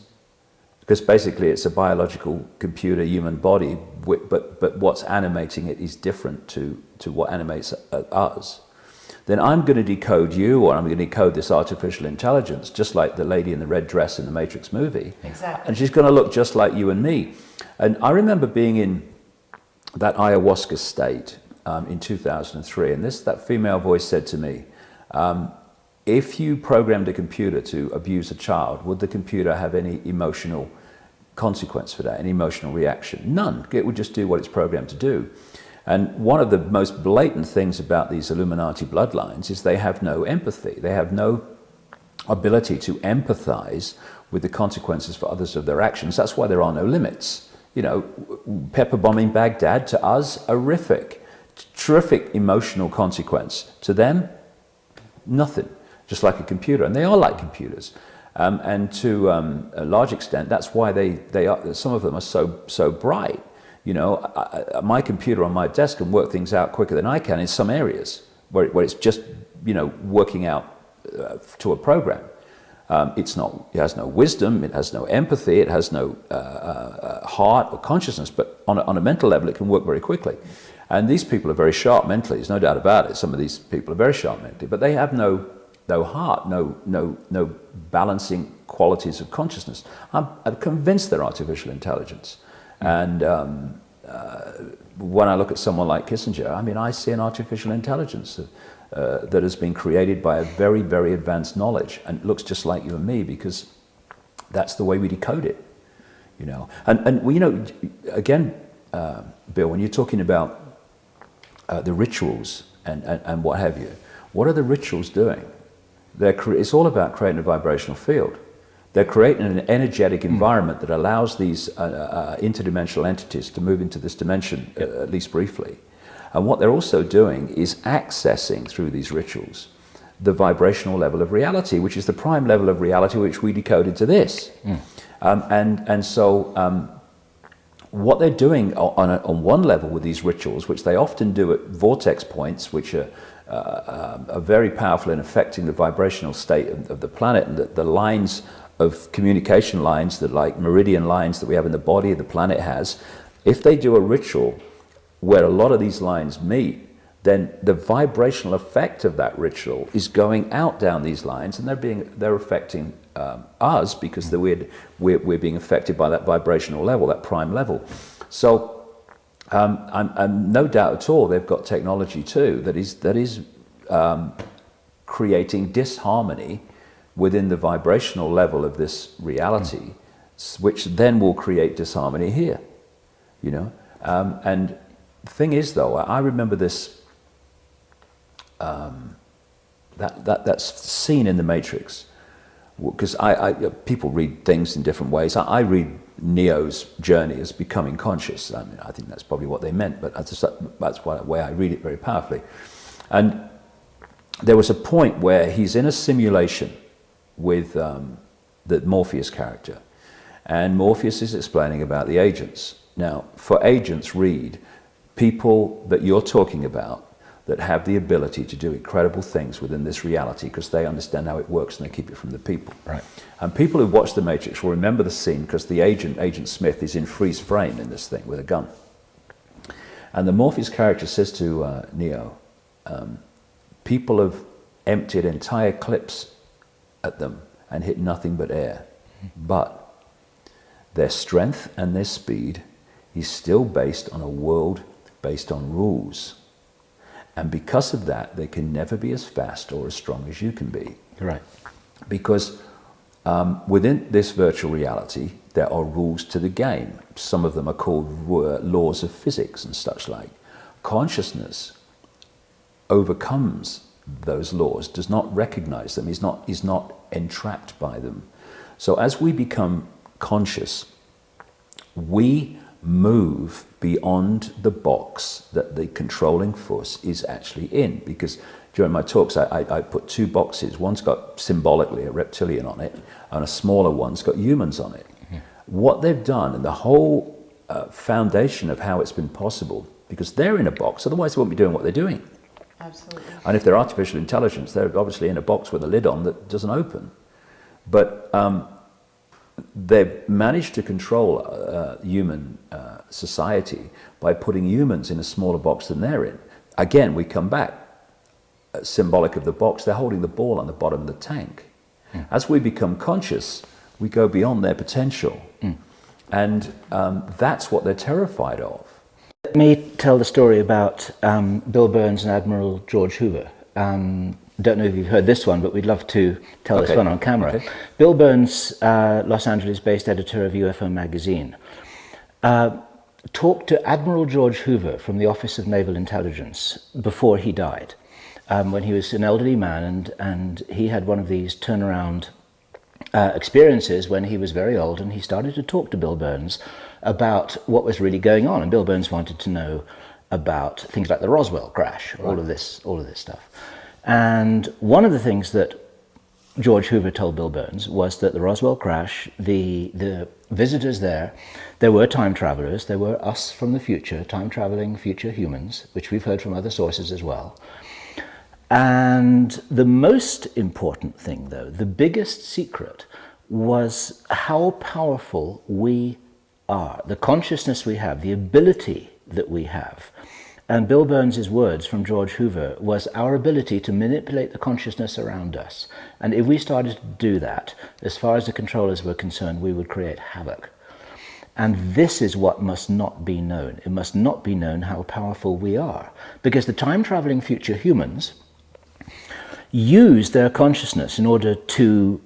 because basically it's a biological computer human body, but what's animating it is different to what animates us, then I'm going to decode you, or I'm going to decode this artificial intelligence, just like the lady in the red dress in the Matrix movie. Exactly. And she's going to look just like you and me. And I remember being in that ayahuasca state in 2003, and that female voice said to me, if you programmed a computer to abuse a child, would the computer have any emotional consequence for that, any emotional reaction? None. It would just do what it's programmed to do. And one of the most blatant things about these Illuminati bloodlines is they have no empathy. They have no ability to empathize with the consequences for others of their actions. That's why there are no limits. Pepper bombing Baghdad, to us, horrific, terrific emotional consequence. To them, nothing, just like a computer. And they are like computers. And to a large extent, that's why they are, some of them are so bright. My computer on my desk can work things out quicker than I can in some areas where it's just, working out to a program. It has no wisdom, it has no empathy, it has no heart or consciousness, but on a mental level it can work very quickly. And these people are very sharp mentally, there's no doubt about it. Some of these people are very sharp mentally, but they have no heart, no balancing qualities of consciousness. I'm convinced they're artificial intelligence. And when I look at someone like Kissinger, I mean, I see an artificial intelligence that has been created by a very, very advanced knowledge, and it looks just like you and me because that's the way we decode it, you know. And well, you know, again, Bill, when you're talking about the rituals and what have you, what are the rituals doing? It's all about creating a vibrational field. They're creating an energetic environment that allows these interdimensional entities to move into this dimension, at least briefly. And what they're also doing is accessing through these rituals the vibrational level of reality, which is the prime level of reality which we decode into this. So what they're doing on one level with these rituals, which they often do at vortex points, which are very powerful in affecting the vibrational state of the planet, and the lines of communication lines, that like meridian lines that we have in the body, the planet has, if they do a ritual where a lot of these lines meet, then the vibrational effect of that ritual is going out down these lines, and they're affecting us because we're being affected by that vibrational level, that prime level. So I'm no doubt at all they've got technology too that is creating disharmony within the vibrational level of this reality, which then will create disharmony here, you know. And the thing is, though, I remember this. That's seen in the Matrix, because people read things in different ways. I read Neo's journey as becoming conscious. I mean, I think that's probably what they meant, but that's the way I read it very powerfully. And there was a point where he's in a simulation with the Morpheus character, and Morpheus is explaining about the agents. Now, for agents, read people that you're talking about that have the ability to do incredible things within this reality because they understand how it works and they keep it from the people. Right. And people who watch The Matrix will remember the scene because the Agent Smith, is in freeze frame in this thing with a gun. And the Morpheus character says to Neo, people have emptied entire clips at them and hit nothing but air. But their strength and their speed is still based on a world based on rules. And because of that, they can never be as fast or as strong as you can be. Right. Because within this virtual reality, there are rules to the game. Some of them are called laws of physics and such like. Consciousness overcomes those laws, does not recognize them, is not entrapped by them. So as we become conscious, we move beyond the box that the controlling force is actually in. Because during my talks, I put two boxes. One's got symbolically a reptilian on it, and a smaller one's got humans on it. Mm-hmm. What they've done, and the whole foundation of how it's been possible, because they're in a box, otherwise they won't be doing what they're doing. Absolutely. And if they're artificial intelligence, they're obviously in a box with a lid on that doesn't open. But they've managed to control human society by putting humans in a smaller box than they're in. Again, we come back, symbolic of the box, they're holding the ball on the bottom of the tank. Mm. As we become conscious, we go beyond their potential. Mm. And that's what they're terrified of. Let me tell the story about Bill Burns and Admiral George Hoover. Don't know if you've heard this one, but we'd love to tell this one on camera. Okay. Bill Burns, Los Angeles-based editor of UFO magazine, talked to Admiral George Hoover from the Office of Naval Intelligence before he died, when he was an elderly man, and he had one of these turnaround experiences when he was very old, and he started to talk to Bill Burns about what was really going on. And Bill Burns wanted to know about things like the Roswell crash, right. all of this stuff. And one of the things that George Hoover told Bill Burns was that the Roswell crash, the visitors there were time travelers, there were us from the future, time traveling future humans, which we've heard from other sources as well. And the most important thing, though, the biggest secret, was how powerful we are, the consciousness we have, the ability that we have. And Bill Burns' words from George Hoover was our ability to manipulate the consciousness around us. And if we started to do that, as far as the controllers were concerned, we would create havoc. And this is what must not be known. It must not be known how powerful we are. Because the time-traveling future humans use their consciousness in order to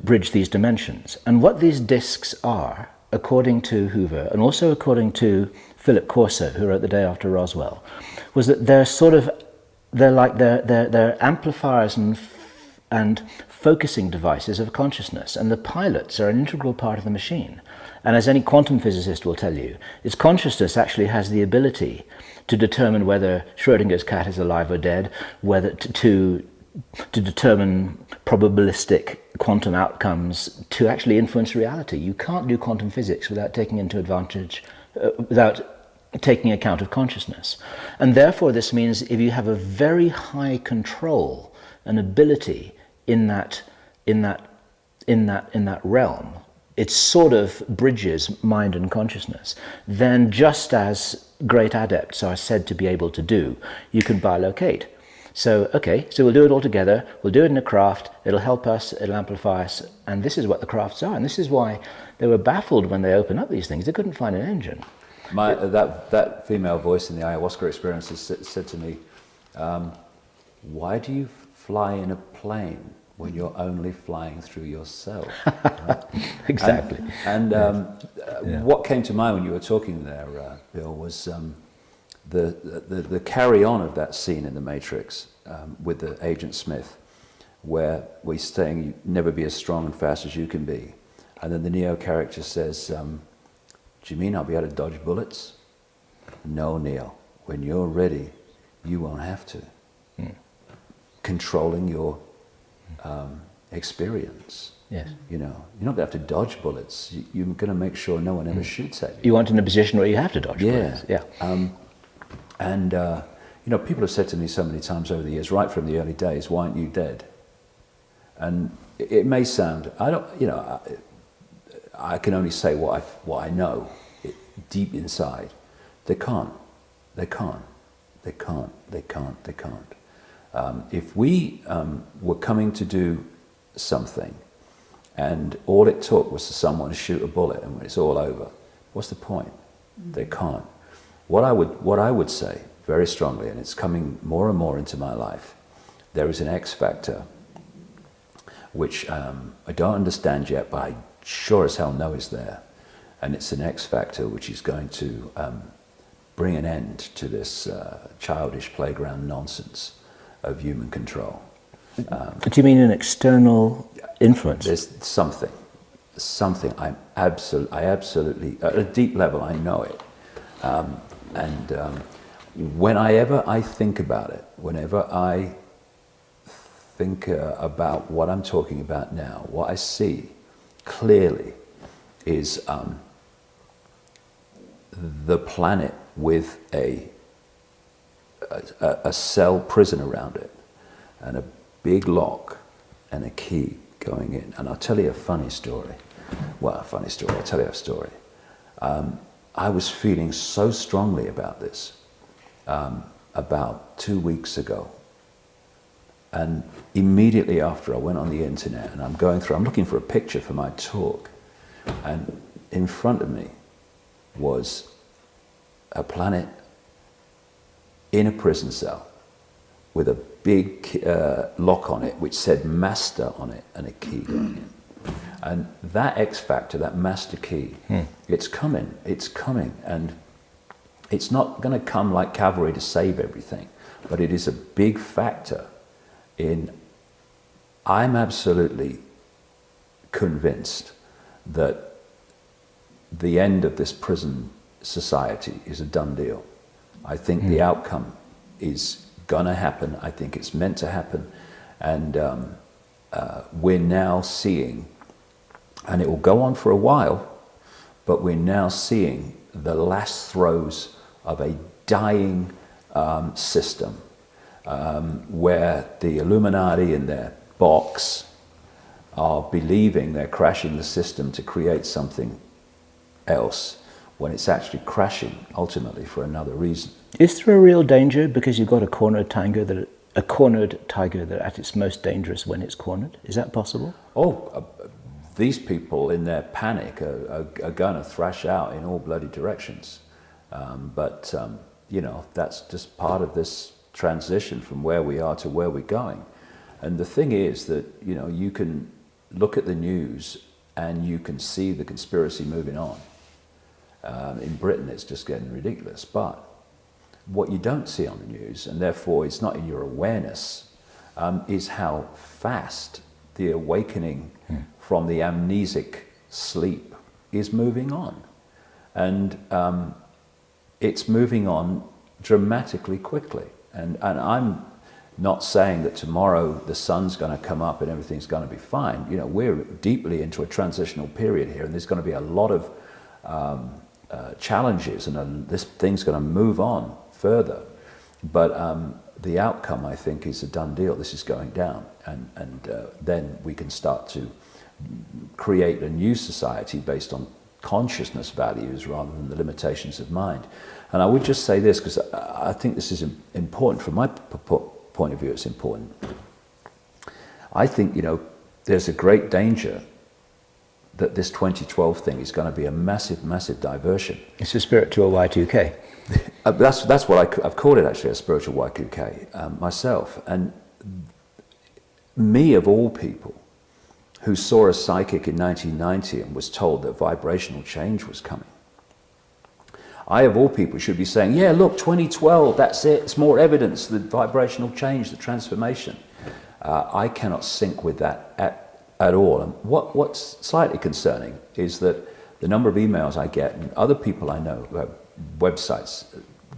bridge these dimensions. And what these discs are, according to Hoover, and also according to Philip Corso, who wrote The Day After Roswell, was that they're amplifiers and focusing devices of consciousness, and the pilots are an integral part of the machine. And as any quantum physicist will tell you, its consciousness actually has the ability to determine whether Schrödinger's cat is alive or dead, whether to determine probabilistic quantum outcomes, to actually influence reality. You can't do quantum physics without taking account of consciousness. And therefore this means if you have a very high control and ability in that realm, it sort of bridges mind and consciousness. Then, just as great adepts are said to be able to do, you can bilocate. So, okay, so we'll do it all together, we'll do it in a craft, it'll help us, it'll amplify us, and this is what the crafts are. And this is why they were baffled when they opened up these things. They couldn't find an engine. That female voice in the ayahuasca experience said to me, why do you fly in a plane when you're only flying through yourself? Right? Exactly. And what came to mind when you were talking there, Bill, was the carry-on of that scene in The Matrix with the Agent Smith, where we're saying, you never be as strong and fast as you can be. And then the Neo character says, do you mean I'll be able to dodge bullets? No, Neo. When you're ready, you won't have to. Controlling your experience. Yes. You know, you're not going to have to dodge bullets. You're going to make sure no one ever shoots at you. You want in a position where you have to dodge bullets. Yeah. And you know, people have said to me so many times over the years, right from the early days, why aren't you dead? And it may sound, I can only say what I know deep inside. They can't. If we were coming to do something and all it took was for someone to shoot a bullet and it's all over, what's the point? They can't. What I would say very strongly, and it's coming more and more into my life, there is an X factor which I don't understand yet, but I sure as hell know is there. And it's an X factor which is going to bring an end to this childish playground nonsense of human control. Do you mean an external influence? There's something I absolutely, at a deep level, I know it. Whenever I think about it, whenever I think about what I'm talking about now, what I see clearly is the planet with a cell prison around it, and a big lock and a key going in. And I'll tell you a funny story. Well, a funny story, I'll tell you a story. I was feeling so strongly about this about 2 weeks ago. And immediately after, I went on the internet and I'm looking for a picture for my talk. And in front of me was a planet in a prison cell with a big lock on it which said master on it and a key going in. And that X factor, that master key, it's coming, and it's not going to come like cavalry to save everything, but it is a big factor in, I'm absolutely convinced that the end of this prison society is a done deal. I think the outcome is gonna happen. I think it's meant to happen. And we're now seeing, and it will go on for a while, but we're now seeing the last throes of a dying system where the Illuminati in their box are believing they're crashing the system to create something else, when it's actually crashing ultimately for another reason. Is there a real danger because you've got a cornered tiger that at its most dangerous when it's cornered? Is that possible? These people in their panic are going to thrash out in all bloody directions. But that's just part of this transition from where we are to where we're going. And the thing is that, you can look at the news and you can see the conspiracy moving on. In Britain, it's just getting ridiculous. But what you don't see on the news, and therefore it's not in your awareness, is how fast the awakening from the amnesic sleep is moving on. And it's moving on dramatically quickly. And I'm not saying that tomorrow the sun's going to come up and everything's going to be fine. We're deeply into a transitional period here, and there's going to be a lot of challenges, and this thing's going to move on further. But the outcome, I think, is a done deal. This is going down, and then we can start to create a new society based on consciousness values rather than the limitations of mind. And I would just say this, because I think this is important from my point of view. It's important. I think there's a great danger that this 2012 thing is going to be a massive, massive diversion. It's a spiritual Y2K. That's what I've called it, actually, a spiritual Y2K myself. And me, of all people, who saw a psychic in 1990 and was told that vibrational change was coming, I, of all people, should be saying, yeah, look, 2012, that's it. It's more evidence, the vibrational change, the transformation. I cannot sync with that at all. And what's slightly concerning is that the number of emails I get, and other people I know who have websites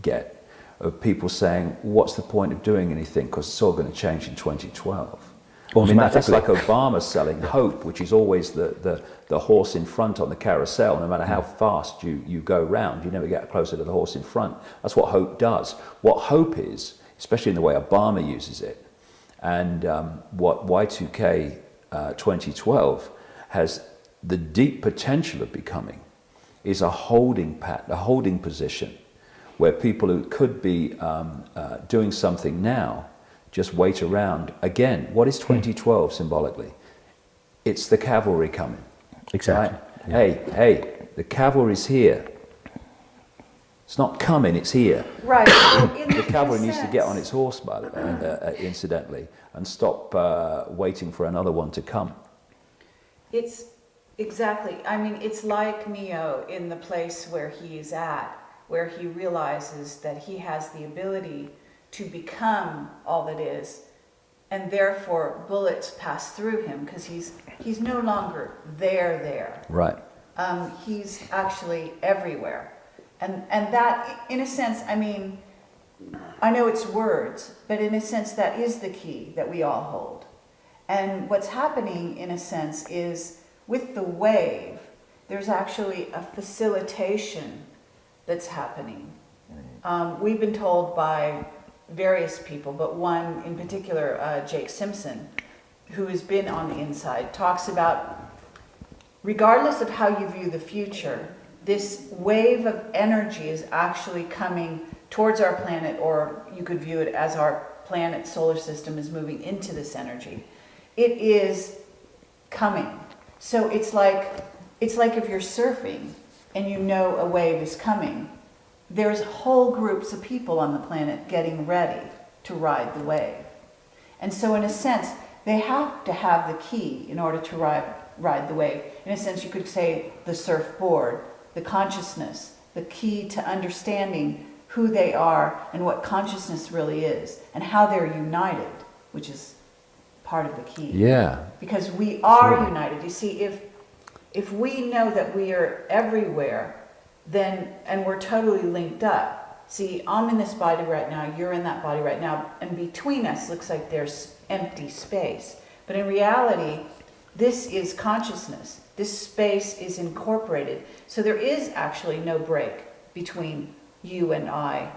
get, of people saying, what's the point of doing anything, because it's all going to change in 2012. I mean, that's like Obama selling hope, which is always the horse in front on the carousel. No matter how fast you go round, you never get closer to the horse in front. That's what hope does. What hope is, especially in the way Obama uses it, and what Y2K 2012 has the deep potential of becoming, is a holding pattern, a holding position, where people who could be doing something now just wait around. Again, what is 2012 symbolically? It's the cavalry coming. Exactly. Right? Yeah. Hey, the cavalry's here. It's not coming, it's here. Right. The cavalry needs to get on its horse, by the way, incidentally, and stop waiting for another one to come. It's exactly, I mean, it's like Neo in the place where he is at, where he realizes that he has the ability to become all that is, and therefore bullets pass through him because he's no longer there. Right. He's actually everywhere. And that, in a sense, I mean, I know it's words, but in a sense that is the key that we all hold. And what's happening, in a sense, is with the wave, there's actually a facilitation that's happening. We've been told by various people, but one in particular, Jake Simpson, who has been on the inside, talks about, regardless of how you view the future, this wave of energy is actually coming towards our planet, or you could view it as our planet solar system is moving into this energy. It is coming. So it's like if you're surfing and you know a wave is coming, there's whole groups of people on the planet getting ready to ride the wave. And so in a sense, they have to have the key in order to ride the wave. In a sense, you could say the surfboard, the consciousness, the key to understanding who they are and what consciousness really is and how they're united, which is part of the key. Yeah. Because we are united. You see, if we know that we are everywhere, then, and we're totally linked up. See, I'm in this body right now, you're in that body right now, and between us looks like there's empty space. But in reality, this is consciousness. This space is incorporated. So there is actually no break between you and I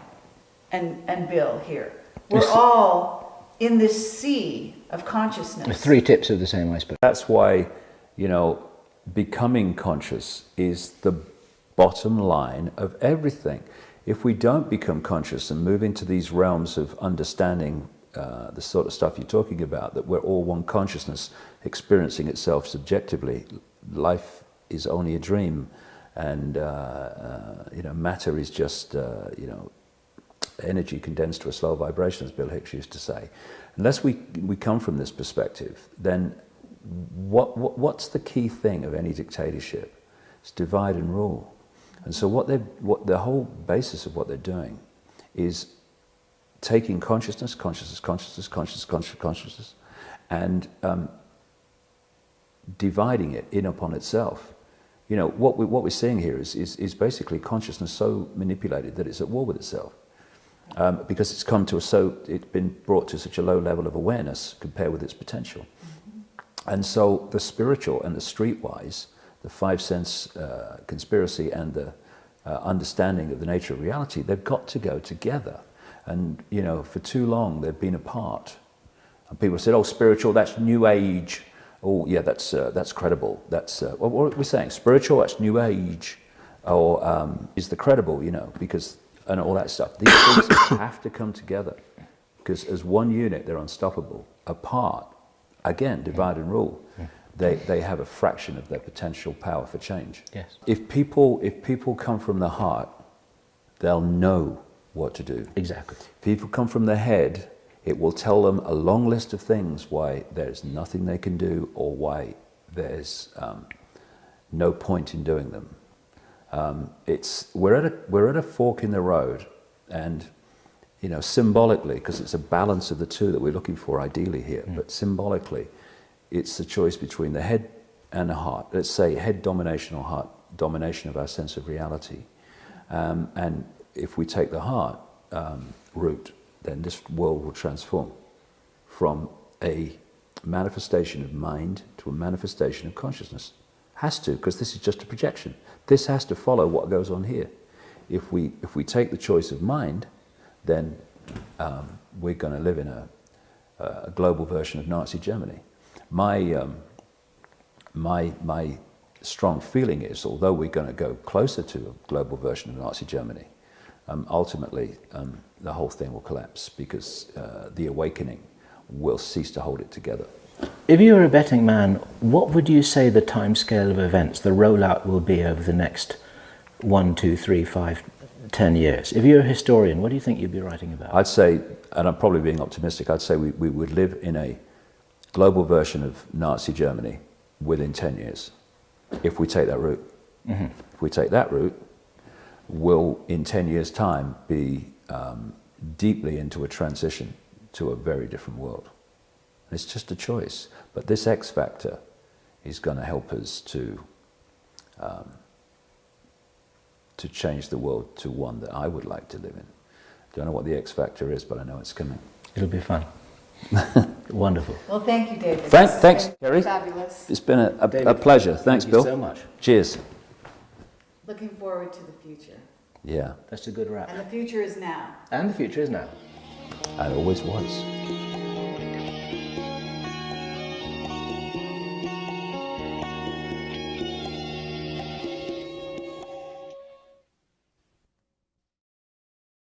and Bill here. We're all in this sea of consciousness. Three tips of the same iceberg. That's why, becoming conscious is the bottom line of everything. If we don't become conscious and move into these realms of understanding the sort of stuff you're talking about, that we're all one consciousness experiencing itself subjectively, life is only a dream, and matter is just energy condensed to a slow vibration, as Bill Hicks used to say. Unless we come from this perspective, then what's the key thing of any dictatorship? It's divide and rule. And so what the whole basis of what they're doing is taking consciousness, and dividing it in upon itself. What we're seeing here is basically consciousness so manipulated that it's at war with itself, because it's been brought to such a low level of awareness compared with its potential. Mm-hmm. And so the spiritual and the streetwise, the five sense conspiracy and the understanding of the nature of reality, they've got to go together. And for too long they've been apart. And people said, "Oh, spiritual, that's New Age." Oh, yeah, that's credible. That's what we're saying. Spiritual, that's New Age, or is the credible? Because and all that stuff. These things have to come together, because as one unit they're unstoppable. Apart, again, divide and rule. They have a fraction of their potential power for change. Yes. If people come from the heart, they'll know what to do. Exactly. If people come from the head, it will tell them a long list of things why there's nothing they can do, or why there's no point in doing them. We're at a fork in the road, and symbolically, because it's a balance of the two that we're looking for ideally here, but symbolically, it's the choice between the head and the heart. Let's say head domination or heart domination of our sense of reality. And if we take the heart route, then this world will transform from a manifestation of mind to a manifestation of consciousness. Has to, because this is just a projection. This has to follow what goes on here. If we take the choice of mind, then we're going to live in a global version of Nazi Germany. My strong feeling is, although we're going to go closer to a global version of Nazi Germany, ultimately the whole thing will collapse, because the awakening will cease to hold it together. If you were a betting man, what would you say the timescale of events, the rollout, will be over the next 1, 2, 3, 5, 10 years? If you're a historian, what do you think you'd be writing about? I'd say, and I'm probably being optimistic, I'd say we would live in a global version of Nazi Germany within 10 years, if we take that route. Mm-hmm. If we take that route, we'll, in 10 years' time, be deeply into a transition to a very different world. It's just a choice. But this X factor is going to help us to change the world to one that I would like to live in. Don't know what the X factor is, but I know it's coming. It'll be fun. Wonderful. Well, thank you, David. Thanks, Kerry. Fabulous. It's been a pleasure. Thanks, Bill. Thank you so much. Cheers. Looking forward to the future. Yeah. That's a good wrap. And the future is now. And the future is now. And always was.